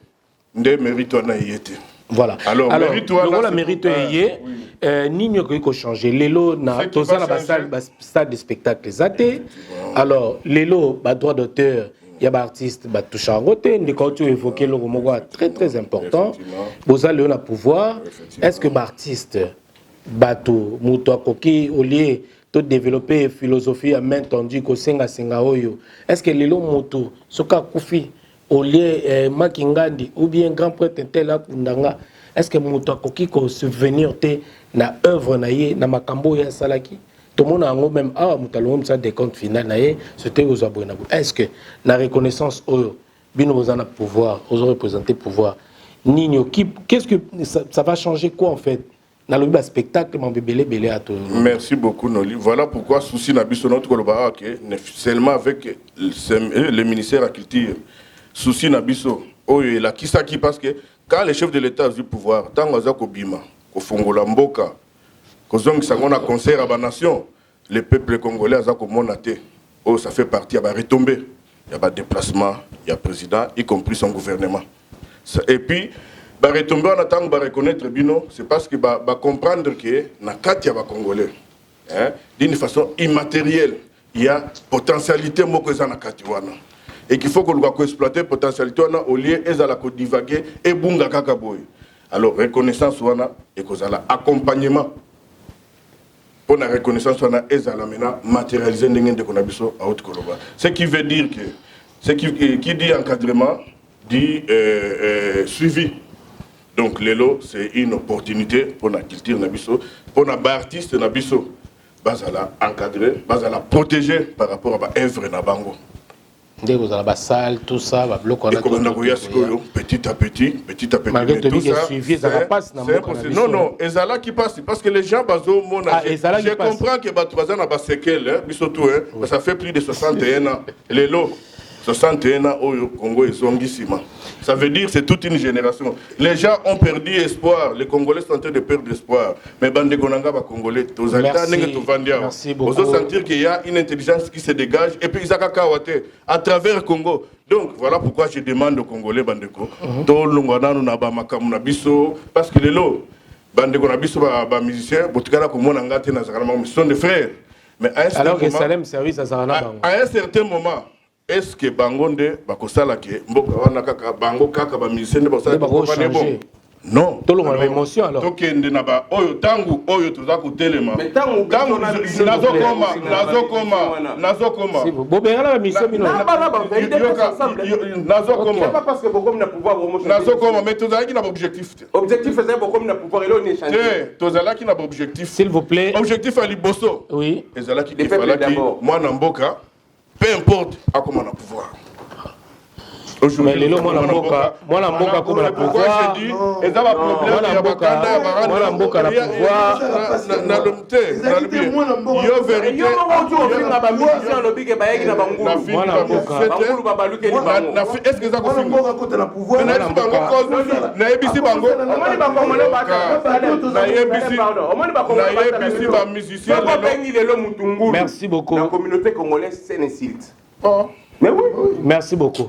de mérite on a été. Voilà. Alors le mérite est Nino qui a changé. Lélo na toza na salle de spectacle zaté. Alors Lélo ba droit d'auteur, il y a des artistes ba toucha en côté, des quand tu évoquer le mot très important. Boza Léo na pouvoir. Est-ce que artiste bato muto akoki au lieu de développer philosophie à main tendue ko senga oyo est-ce que lelo moto soka kufi au lieu makingandi ou bien grand prêtre tel akundanga est-ce que moto akoki ko subvenir te na œuvre na ye na makambo ya salaki tout le monde même mutalom ça des comptes final na ye c'était aux abonnés est-ce que la reconnaissance oyo bino vous en a pouvoir vous représenter pouvoir Nino qu'est-ce que ça va changer quoi en fait? Spectacle, merci beaucoup, Noli. Voilà pourquoi souci Nabiso notre seulement avec le ministère de la Culture. Souci Nabiso, la Kisaki, parce que quand les chefs de l'État ont du pouvoir, tant qu'on a Kobima, Kofongola Mboka, qu'on a concert à la nation, le peuple congolais a monté. Oh, ça fait partie, il y a retombé. Il y a des déplacements, il y a le président, y compris son gouvernement. Et puis, retomber en attendant de reconnaître Bino, c'est parce que comprendre que na Katia va congolais, d'une façon immatérielle, il y a potentialité mokoza na Katiwana et qu'il faut qu'on doit exploiter potentialité wana au lieu ezala ko divaguer et bunga kaka boy. Alors reconnaissance wana et kozala accompagnement pour la reconnaissance wana ezala maintenant matérialiser ndenge de konabiso à haute koloba. Ce qui veut dire que ce qui dit encadrement dit suivi. Donc, Lélo, c'est une opportunité pour la culture Nabiso, pour les artistes Nabiso, basala encadrer, basala protéger par rapport à l'œuvre Nabango. Dès que vous avez la salle, tout ça, va bloquer. Et comme on a voyagé petit à petit. Malgré Mais tout ça, suivi, ça va passer. Non, non, et ça là qui passe, parce que les gens, je comprends que Batouazan a des séquelles, ça fait plus de 61 ans. Les lots, 61 ans au Congo, ils sont guissima. Ça veut dire que c'est toute une génération. Les gens ont perdu espoir. Les Congolais sont en train de perdre espoir. Mais Bande Gonanga va Congolais. Merci beaucoup. Vous sentir qu'il y a une intelligence qui se dégage. Et puis Isaka Kawate à travers le Congo. Donc voilà pourquoi je demande aux Congolais Bandeko. Parce que les lots, Bandeko Nabiso, les musiciens, ce sont des frères. Mais alors que Salem service à un certain moment, est-ce que Bangonde bakosala ke mboka wana kaka bango kaka ba musicien bakosala ko pas bon? Non. Tout le monde a émotion alors. Donc ende na ba oyo tangu oyo toza ko telema. Tangu nazokoma. Si vous bobengala ba mission bino. Nazokoma. Pas parce que beaucoup na pouvoir nazokoma mais tozala ki na objectif. Objectif c'est beaucoup na pouvoir et là on est chanté. Tozala ki na objectif. S'il vous plaît. Objectif à liboso. Oui. Ezala ki fala ki moi na mboka. Peu importe à comment on a pouvoir. Mais les lots, moi la mboka comme la pouvoir. Et ça va problème. Moi la mboka la pouvoir. Yo vérité. Est-ce que ça côté la pouvoir? Merci beaucoup. La communauté congolaise c'est une insulte. Mais oui. Merci beaucoup.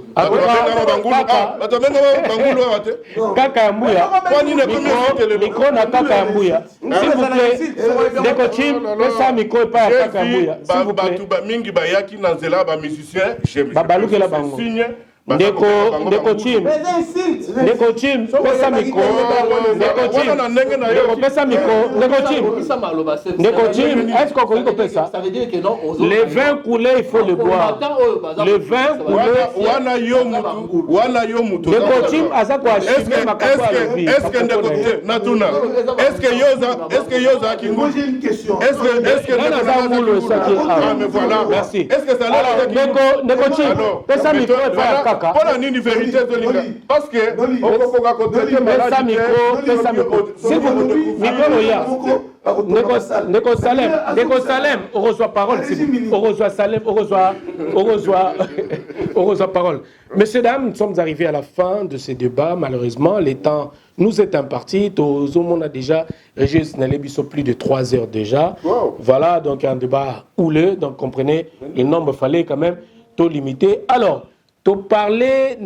Kaka Mbouya. Micro na Kaka Mbouya. S'il vous plaît. Décochim, ça micro pas Kaka Mbouya. S'il vous plaît. Mingi bayaki na nzela ba musicien, babaluke la bango. Ndeko Chim, pesa micro. Pesa micro. Ndeko Chim, est-ce qu'on peut pesa? Ça veut dire que non. Le vin coulé, il faut le boire. Le vin coulé. Wana yo mutu. Ndeko Chim, asa kwa chimé makapo à la vie. Est-ce que Ndeko Chim, Natuna, est-ce que Yoza qui moi j'ai une question. Est-ce que mais voilà. Merci. Est-ce que ça l'a Ndeko Chim, pesa micro pas pour la vérité parce que s'il vous plaît, Neko Salem, on reçoit parole, on reçoit Salem, on reçoit parole. Messieurs, dames, nous sommes arrivés à la fin de ce débat. Malheureusement, les temps nous est imparti. On a déjà enregistré plus de 3 heures déjà. Wow. Voilà, donc un débat houleux. Donc comprenez, le nombre fallait quand même tout limiter. Alors, tu parlais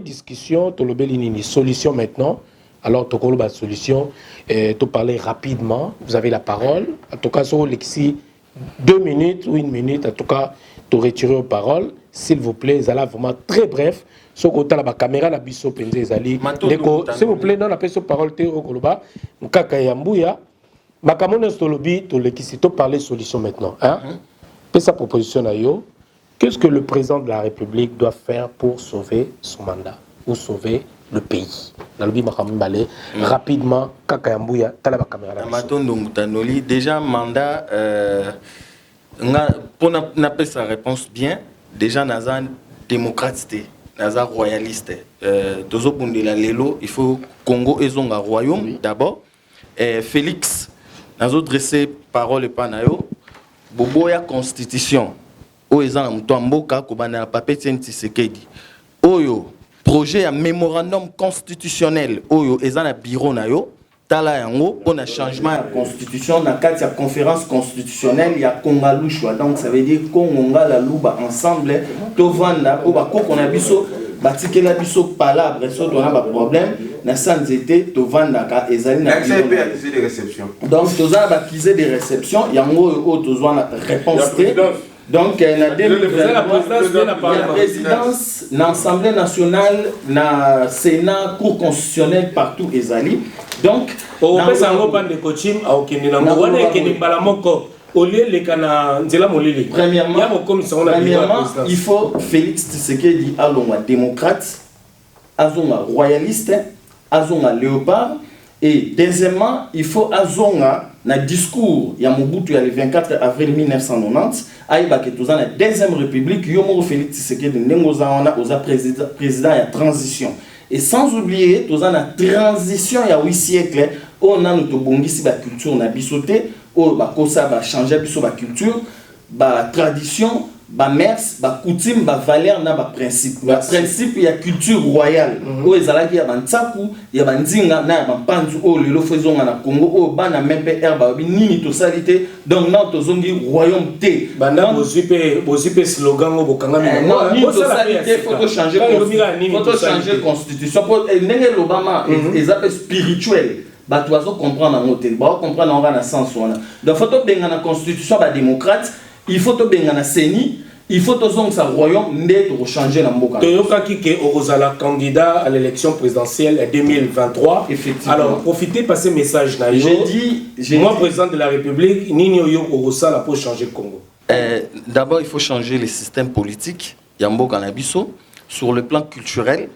discussion, tu as solution maintenant. Alors, tu as solution. Tu parlais rapidement. Vous avez la parole. En tout cas, sur Lexi, 2 minutes ou 1 minute. En tout cas, tu retiré aux paroles. S'il vous plaît, ça là vraiment très bref. Ce côté la caméra la biso penze ezali. S'il vous plaît, non la personne parole te au koloba. Nkaka yambuya. Makamono stolobi to Lexi to parler solution maintenant. Hein? Sa proposition à yo. Qu'est-ce que le président de la République doit faire pour sauver son mandat ou sauver le pays? Rapidement, Kakayambouya, Talaba Kamera. Déjà, mandat, pour n'appeler sa réponse bien, déjà, Naza démocratie, Naza royaliste. Tozo Bundela Lelo, il faut Congo et Zonga royaume d'abord. Félix, Nazo dressé parole et panayo, Boboya constitution. Oyo mboka kobana papier Tshisekedi oyo projet à mémorandum constitutionnel oyo ezana bureau na yo tala yango pour un changement de constitution na kati ya conférence constitutionnelle ya Kongalushwa. Donc ça veut dire Kongonga la luba ensemble tovanda o ba koko na biso batikela biso palabre so to na ba problème na sans été tovanda ka ezali na accusé de réception. Donc toza ba accusé de réception yango o tozwa na réponse. Donc, la présidence, l'Assemblée nationale, le Sénat, Cour constitutionnelle, partout, Ezali. Donc, premièrement, il faut Félix Tshisekedi Alonga démocrate, Azonga royaliste, Azonga léopard. Et deuxièmement, il faut Azonga na discours ya Mobutu ya le 24 avril 1990 aïba que tous la deuxième république yomo Félix Tshisekedi ndengo za wana oza président ya transition et sans oublier tous la transition ya 8 siècles on a notre bongisi ba culture na bisoté o ba kosa ba changer biso ba culture ba tradition ba mers ba coutume ba valeur na ba principe il y a culture royale o ezalaki ya bantsaku ya bandinga na ba panzu o lelo faisons na Congo o bana mempe herba nini to salité donc na to zongi royaume té banda bozipe slogan o bokanga non to salité faut changer constitution pour ndenge lobama ezape spirituel ba tu vas comprendre en hôtel ba comprendre en na sens wana donc faut to benga na constitution ba démocrate il faut to benga na CENI il faut que ça royaume net changer la mboka. Toyoka Kike Orozala candidat à l'élection présidentielle en 2023. Effectivement. Alors profitez passer message na yo. Moi président de la République nini yo Orozala pour changer le Congo. D'abord il faut changer le système politique ya mboka na biso sur le plan culturel,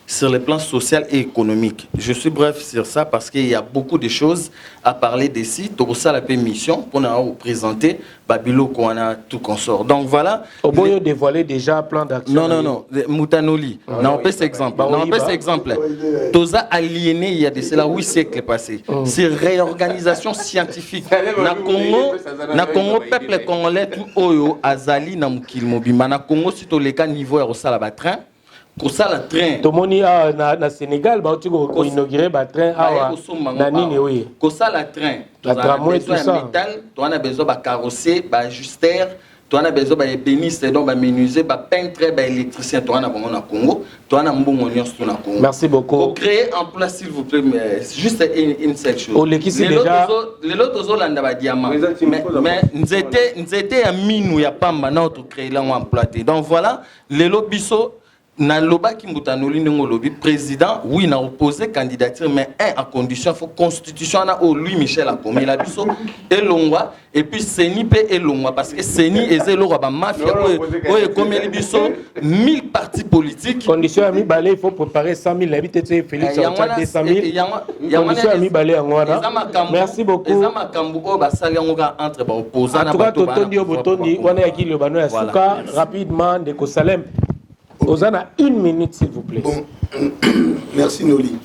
sur le plan social et économique. Je suis bref sur ça parce qu'il y a beaucoup de choses à parler d'ici. Tout ça, la mission pour nous présenter Babilo qu'on a tout consort. Donc voilà. Au bout de dévoiler déjà plan d'action. Non. Moutanoli. Non, on peut exemple. Non, on peut exemple. Toza aliéné il y a de cela 8 siècles passés. C'est réorganisation scientifique. Na Congo, peuple congolais tout oyo azali na mukil mobimba. Na Congo, si to le cas niveau erosala ba train. Kosala train tomoni na Sénégal ba tu ko inaugurer ba train awa na nini oui kosala train la tramway tout ça métal to ana besoin ba carrosser ba ajuster to ana besoin ba ébéniste donc ba menuisier ba peintre ba électricien to ana bongo na Congo to ana mbongo nyonso na Congo. Merci beaucoup. Pour créer en place s'il vous plaît juste une seule chose. Oh les qui c'est déjà les autres zolanda ba diamant mais nzete ya minu ya pamba na auto créer là en platé donc voilà les lobiso na loba ki Moutanoli ndongo lobi président oui na opposé candidature mais à condition faut constitution na o Louis Michel a commis la biso et longwa et puis CENI pe et longwa parce que CENI ezelo ba mafia o comme les biso 1000 partis politiques condition ami balé il faut préparer 100 000 habitants Félix Antoine 200 000 condition ami balé en wana merci beaucoup ezama kambu o ba sali ngoka entre ba opposant na ba tondi o botondi wana yaki le bano ya suka rapidement de Kosalem. Ozana, 1 minute, s'il vous plaît. Bon, merci Noli.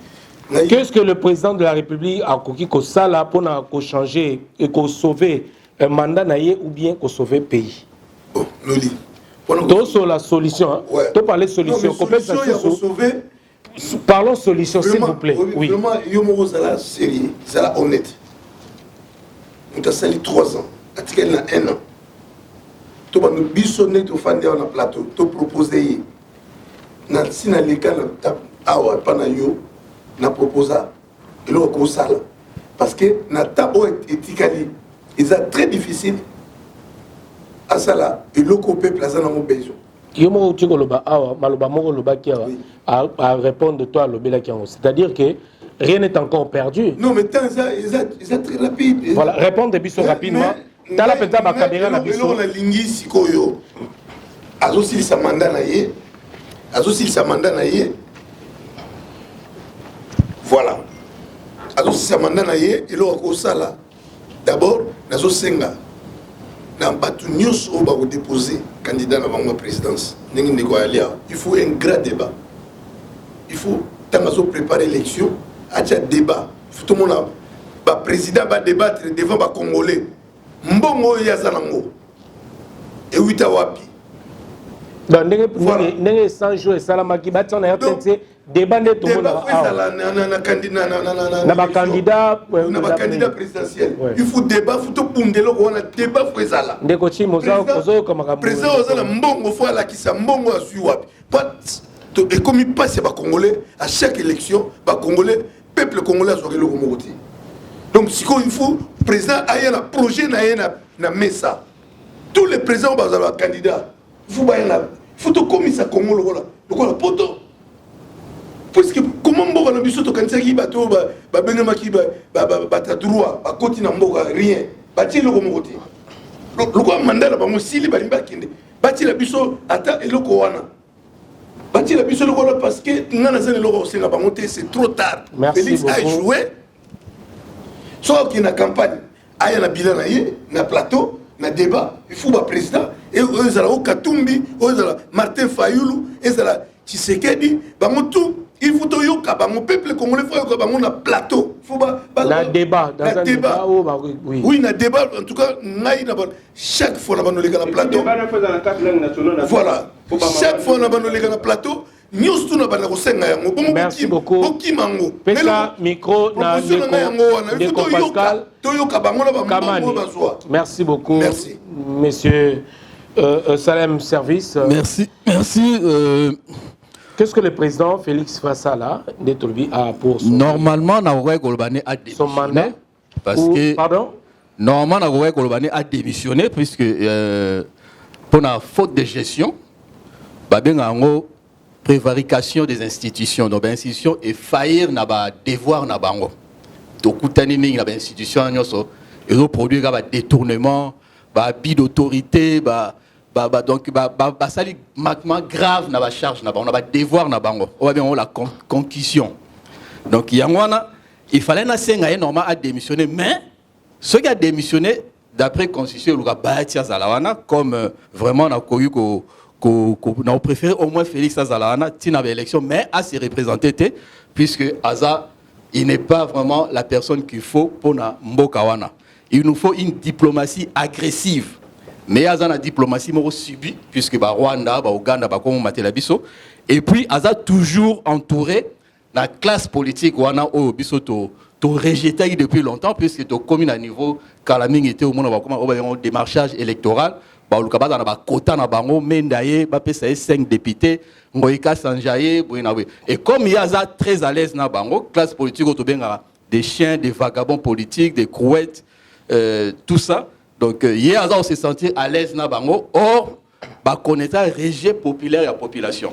Qu'est-ce que le président de la République a coquille que ça là pour changer et qu'on sauver un mandat naïe ou bien qu'on sauver le pays? Bon, Noli. Sur la solution. Ouais. Tu parles de solution. Parlons solution, s'il vous plaît. Oui. Vraiment, Yomo Zala sérieux, Zala honnête. Nous avons sali 3 ans. Article na 1 an. Tu vas nous bisonner au fan de la plateau. Tu proposer. Si na leka na awa pana yo na proposa elo ko sala parce que na tabo etikali c'est très difficile à sala elo ko peuple azana mo besoin yo mo tiko loba awa maloba moko loba ki à répondre de toi lobela ki c'est-à-dire que rien n'est encore perdu. Non mais tant ça est très rapide. Voilà, répondre biso rapidement. Tala penta ba caméra na biso. Elo na lingi sikoyo azo silisa mandat na ye. Azosilisa mandat na ye voilà azosilisa mandat na ye eloko akosala d'abord nazosenga na bato nyonso oyo bakodépose candidat na bango ya présidence ndenge ndeko alia il faut un grand débat il faut ntango azopréparer élection atia débat faut tomona baprésident badébattre devant bacongolais mbongo oyo aza nango ewita wapi. Donc, ndenge 100 jours et salamaki bati on a peut-être débat de tout le monde na ba candidat présidentiel il faut débat faut to bundelo ko na débat faut ezala ndeko chi mozo comme président ozala mbongo faut ala kisa mbongo asui wapi pas et comme il passe ba congolais à chaque élection ba congolais peuple congolais azwa le komoti donc si il faut président aya na projet na mesa tous les présidents bazala candidat il faut que commissaire Congo le poto parce que comment mboka na biso to kanisa ki bato ba benema ki ba ta droit ba koti na mboka rien ba ti le komoti le ko mandala ba mo sili ba limba kinde ba ti la biso ata eloko wana ba ti la biso le ko parce que ngana zene le ko senga ba monter c'est trop tard. Félix a joué soit qui na campagne aya na bilan na ye na plateau na débat il faut ba président et ezala o Katumbi ezala Martin Fayulu ezala Tshisekedi bango tout il faut to yoka bango peuple congolais faut yoka bango na plateau faut ba na débat dans un débat oui na débat en tout cas ngai na chaque fois na banoleka na plateau voilà chaque fois na banoleka na plateau merci beaucoup. Pesa micro na Ndeko Pascal Kamani. Merci beaucoup. Merci. Monsieur Salem Service. Merci. Qu'est-ce que le président Félix Fassala a pour normalement son mandat parce que pardon. Normalement a démissionné puisque pour la faute de gestion prévarication des institutions, donc institutions et faillir na ba devoir na bango. Donc kutani ni na ba institution nyoso et au produit ga ba détournement, ba abus d'autorité, donc sali manquement grave na ba charge na bango, na ba devoir na bango. On va bien la concussion. Donc yangwana il fallait na senga normal à démissionner mais ceux qui a démissionné d'après constitution le ga bâtir zalawana comme vraiment na koyu ko on préféré au moins Félix Azalana tina l'élection mais à se représenter puisque Aza il n'est pas vraiment la personne qu'il faut pour na Mbokawana. Il nous faut une diplomatie agressive. Mais Aza na diplomatie moro subi puisque ba Rwanda, ba Ouganda, ba Congo Matela biso et puis Aza toujours entouré la classe politique wana o biso to rejeté depuis longtemps puisque to commune à niveau Kalaming était au monde au démarchage électoral. Ba na ba quota na bango mendaye ba pesa 5 députés ngoika sanjaye boinawe et comme Yaza très à l'aise na bango classe politique otobenga des chiens des vagabonds politiques des crouettes tout ça donc Yaza se sentir à l'aise na bango or ba connaître rejet populaire la population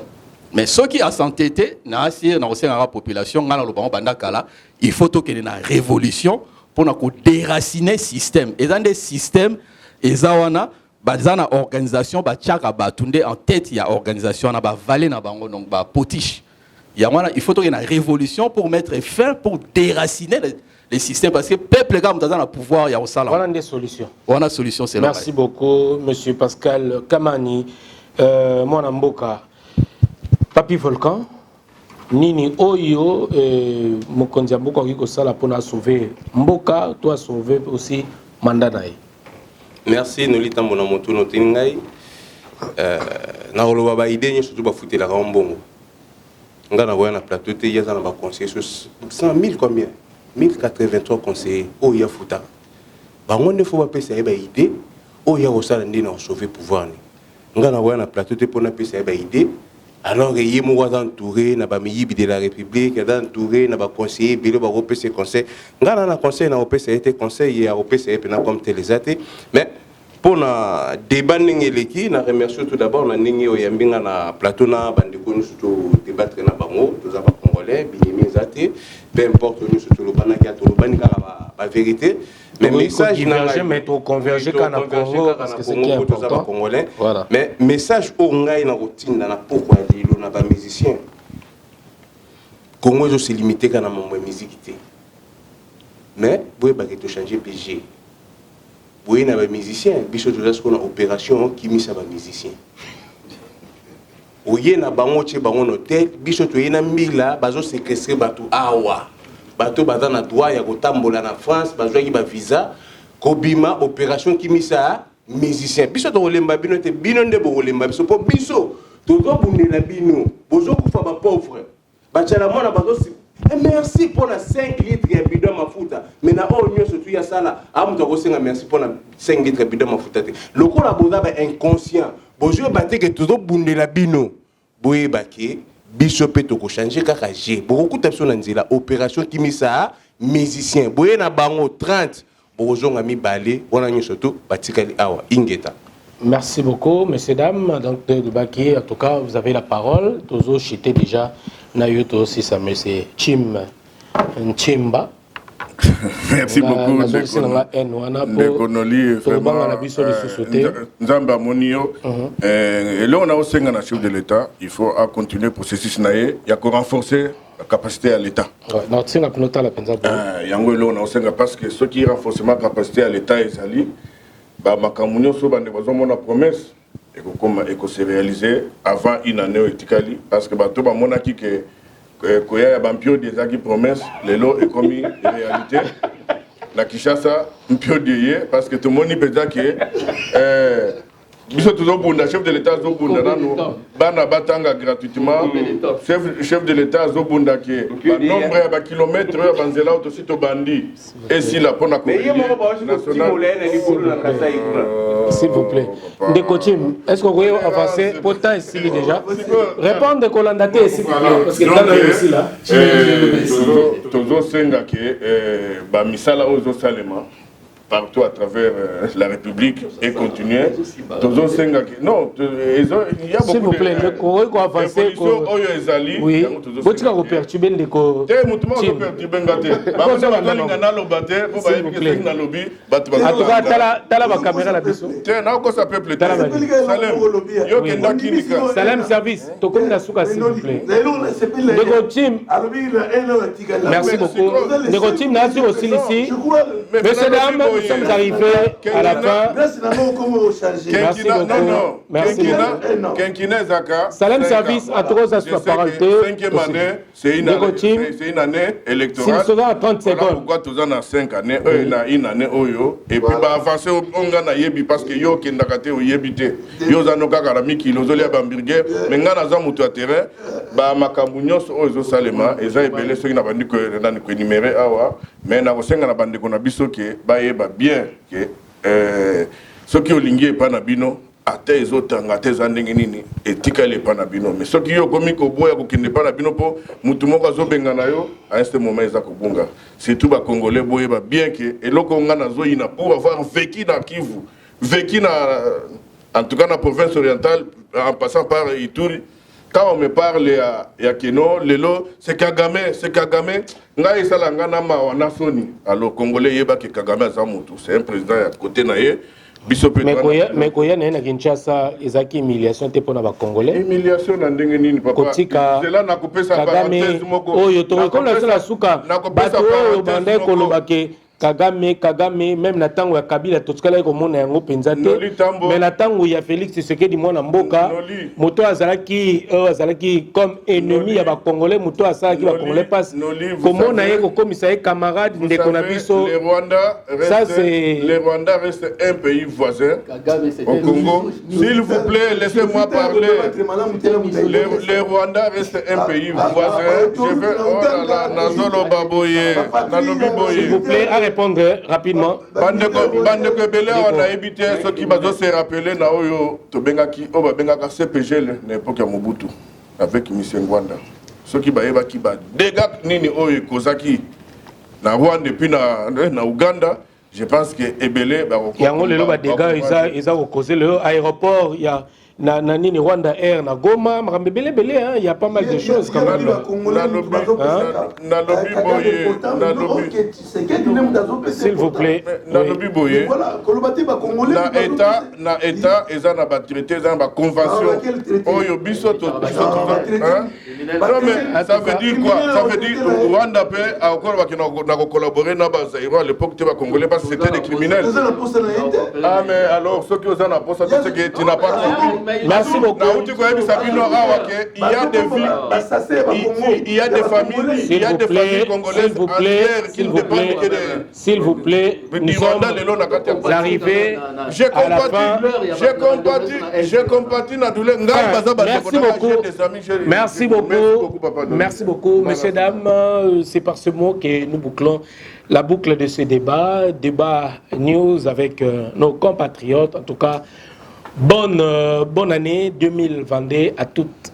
mais ceux qui a s'entêté na asir na la population ngala lo bango bandakala il faut to que na révolution pour na ko déraciner système et dans des systèmes ezawana bazana organisation ba tchaka batunde en tête il y a organisation na ba valé na bango donc ba potiche il y a il faut qu'il y ait une révolution pour mettre fin pour déraciner les systèmes parce que peuple gars dans le pouvoir il y a ça là voilà des solutions voilà solution c'est là merci beaucoup monsieur Pascal Kamani mon mboka Papi Volcan nini oyo mokonzi mboka ko sala pour na sauver mboka toi sauver aussi mandat nae. Merci Nolita Mbona Moto Notingai. Na roloba ba idée ni surtout ba futela ka mbongo. Nga na voya na plateau te yaza na ba conseiller 100 000 combien 1083 conseillers o ya futa. Ba ngonde fo ba pesa ba idée o ya osala ndina sauver pouvoir ni. Nga na voya na plateau te pona pesa ba idée alors que yé mo entouré na ba miyibi de la République entouré na ba conseiller bilo ba opc conseil ngana na conseil na opc été conseil ya opc pena comme télésate mais pour na débat ningeleki na remercie tout d'abord na ningi oyambinga na plateau na bandeko nous surtout débattre na bango tous aba congolais binimi zate peu importe nous surtout le bana kia to bani ka ba vérité mais message na mais to converger kana Congo parce que c'est qui est important congolais voilà mais message au ngai na routine na pourquoi lilo na ba musicien Congo se limiter kana mambo musique mais boye ba to changer PG boye na ba musicien biso to la skona opération qui misa ba musicien oye na bango che bango hôtel biso to yena mbila bazo séquestrer batu awa bato bazana droit ya kotambola na France bazwa ki ba visa kobima opération qui misa musicien biso to lemba bino te bino nde bo lemba biso po biso to do bundela bino bozo kufa ba pauvre ba tchala mona bazo merci pour la 5 litres ya bidon mafuta mais na o nyo surtout ya sala amuto ko senga merci pour la 5 litres ya bidon mafuta te lokola boza ba inconscient bozo baté que to do bundela bino boye baké biso pe to ko changer kaka G beaucoup de personnes nzela opération qui misa musicien boye na bango 30 bozo ngami balé wana nyo surtout batikali awa ingeta. Merci beaucoup, messieurs, dames. Donc, de Baki, en tout cas, vous avez la parole. Tozo, j'étais déjà, Nayoto aussi, ça me c'est Chimba. Merci beaucoup. Ndekonoli, vraiment. Nzamba Monio. Et là, on a aussi un chef de l'État. Il faut continuer le processus. Il y a qu'à renforcer capacité à l'État. Non, tu sais, on a la penza. Yango elo na osenga parce que ceux qui renforcement capacité à l'État ezali ba makamunyo so bande bazomona promesse et que se réaliser avant une année etikali parce que bato ba monaki que koya ya bampio des aki promesse lelo est commis réalité la Kinshasa mpio de parce que tout le monde peut dire que biso tozobunda chef de l'état azobunda nano bana batanga gratuitement chef de l'état azobunda ke nombre ya bakilomètre oyo banzela oyo tosi tobandi esila mpona s'il vous plaît ndeko Tim, est-ce qu'on peut avancer pour temps esili déjà répondre kolanda te s'il vous plaît parce que temps est aussi là tozosenga ke bamisala oyo ezosalema partout à travers la République et continuer. Non, il y a beaucoup de... S'il vous plaît, le Corée qu'on avance... Oui, vous tu vas perturber le Corée. En tout cas, tu as la caméra là-dessus. Salem service, tu comme la souka s'il vous plaît. Merci beaucoup. Nego Tim, merci aussi ici. Messieurs, dames, nous sommes arrivés à la fin. Merci beaucoup. Merci beaucoup. Salem Service a toujours à sa parole. Cinquième année, c'est une année électorale. S'il se donne à 30 secondes. Pourquoi tu en as 5 années, une année, et puis avancer on gagne yebi parce que yo qui ndakate o yebite. Yo zanoka karami ki lozoli abambirge, mais ngana za mutu terrain, ba makamunyo so ozo salema, eza ebele ceux qui n'a pas dit que dans le numéro awa, mais na kosenga na bande kona biso ke ba yeba bien que ceux qui ont lingué panabino ate ezotanga te zandenge nini etikali panabino mais ceux qui ont commis ko boya ko kende panabino po mutu moko azobenga na yo à ce moment eza ko bunga surtout ba congolais boye ba bien que eloko ngana zo ina pour avoir vécu dans Kivu vécu na en tout cas dans la province orientale en passant par Ituri. Quand on me parle ya Keno, lelo, c'est Kagame. Nga isala nga na mawana soni. Alors Congolais yeba ke Kagame azamutu, c'est un président à côté na ye. Mais koya na Kinshasa ezaki humiliation te pona ba Congolais. Humiliation na ndenge nini papa? Kotika Zela na kopesa parenthèse moko. Oyo to comme la suka. Bato oyo bande koloba ke Kagame, même na tango ya Kabila, tout ce qu'il y a comme on a un open zate, mais na tango ya Félix Tshisekedi mwana mboka, moto azalaki comme ennemi ya ba Congolais, moto azalaki ba Congolais passe, comme on a eu comme ça camarade de Konabiso. Le Rwanda reste un pays voisin au Congo. S'il vous plaît, laissez-moi parler. Le Rwanda reste un pays voisin. Je vais oh là là, Nazolo Baboye, Nalobi Boye. S'il vous plaît, répondre rapidement. Bandeko Belé, on a évité ceux qui m'ont se rappelé na oyo tobengaki obabengaka CPG l'époque ya Mobutu avec M. Ngwanda. Ceux qui baeba ki ba dégâts nini oyo kozaki na Rwanda depuis na Uganda, je pense que Ebele ba yango lelo ba dégâts ils ont causé le aéroport il y a na nini Rwanda Air na Goma Mrambebele belé hein il y a pas mal de choses quand même s'il vous plaît na lobi boye na état eza na ba traité eza na ba convention oyo biso to hein mais ça veut dire quoi ça veut dire Rwanda peut encore na collaborer na ba Zaïro à l'époque te ba congolais parce que c'était des criminels ah mais alors ceux qui ont na poste c'est que tu n'as pas compris. Merci beaucoup. Il y a des familles, congolaises s'il vous plaît, nous sommes arrivés à la fin. Merci beaucoup, messieurs, dames. C'est par ce mot que nous bouclons la boucle de ce débat news avec nos compatriotes. En tout cas, bonne année 2022 à toutes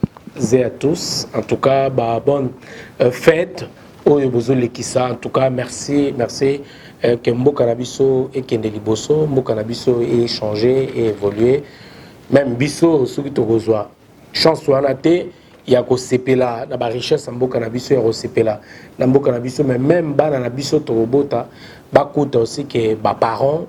et à tous. En tout cas, bonne fête. En tout cas, merci que Mboka Nabiso et Kendeliboso, Mboka Nabiso ait échangé et évolué. Même Biso, ceux qui te reçoivent. Chance soit naté, il y a que sepela, na ba richesse Mboka Nabiso et sepela. Na Mboka Nabiso, mais même bana Nabiso to robota. Bakuta aussi que les parents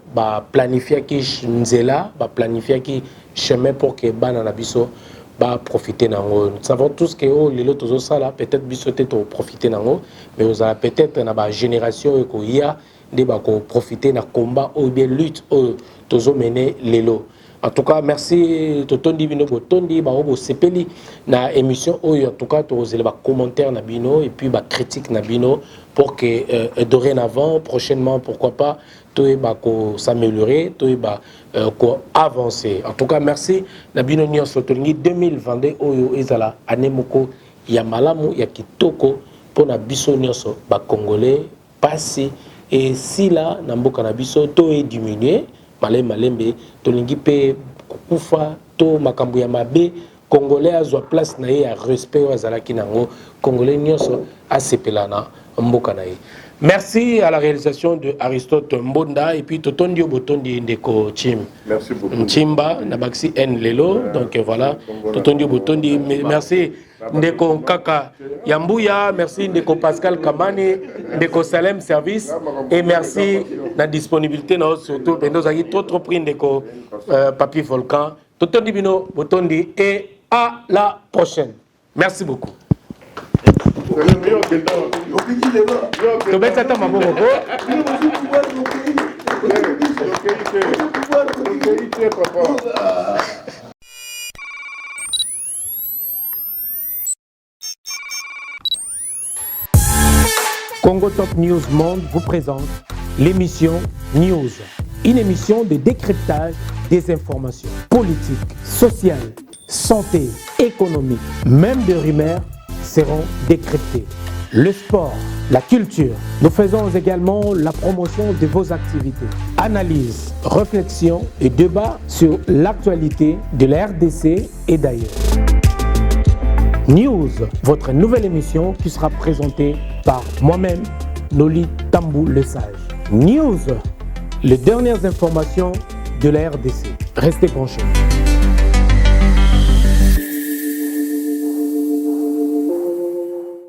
planifier qui nzela, planifier qui chemin pour que bana nabiso bah profiter nango. Nous savons tous que les autres ça là peut-être bisoté to profiter nango, mais vous avez peut-être na ba génération ko ya de ba ko profiter na combat ou bien lutte au tozo mener lelo. En tout cas, merci Totondi Bino Botondi, Baobo Sepeli, na émission où en tout cas, tu as les commentaires na Bino et puis critique na Bino pour que dorénavant, prochainement, pourquoi pas, tu vas s'améliorer, tu vas avancer. En tout cas, merci na Bino Nyon Sotolingi 2022 Oyo Ezala Anemoko Yamalamu Yakitoko pour na biso nyonso ba Congolais passé et si là Namboka na biso to est diminué. Malembe tolingi pe kufa to makambo ya mabe congolais azwa place na ye ya respect azalaki nango congolais nyonso asepelana mboka na ye. Merci à la réalisation de Aristote Mbonda et puis Totondi Botondi Ndeko Chim. Merci beaucoup. Chimba Nabaxi N Lelo donc voilà Totondi Botondi merci Ndeko Kaka Yambuya, merci Ndeko Pascal Kamani, Ndeko Salem Service et merci la disponibilité surtout nous avons trop pris Ndeko Papi Volcan. Totondi Bino Botondi et à la prochaine. Merci beaucoup. Congo Top News Monde vous présente l'émission News, une émission de décryptage des informations politiques, sociales, santé, économique, même de rumeurs seront décryptées. Le sport, la culture. Nous faisons également la promotion de vos activités. Analyse, réflexion et débat sur l'actualité de la RDC et d'ailleurs. News, votre nouvelle émission qui sera présentée par moi-même, Noli Tambou Le Sage. News, les dernières informations de la RDC. Restez branchés.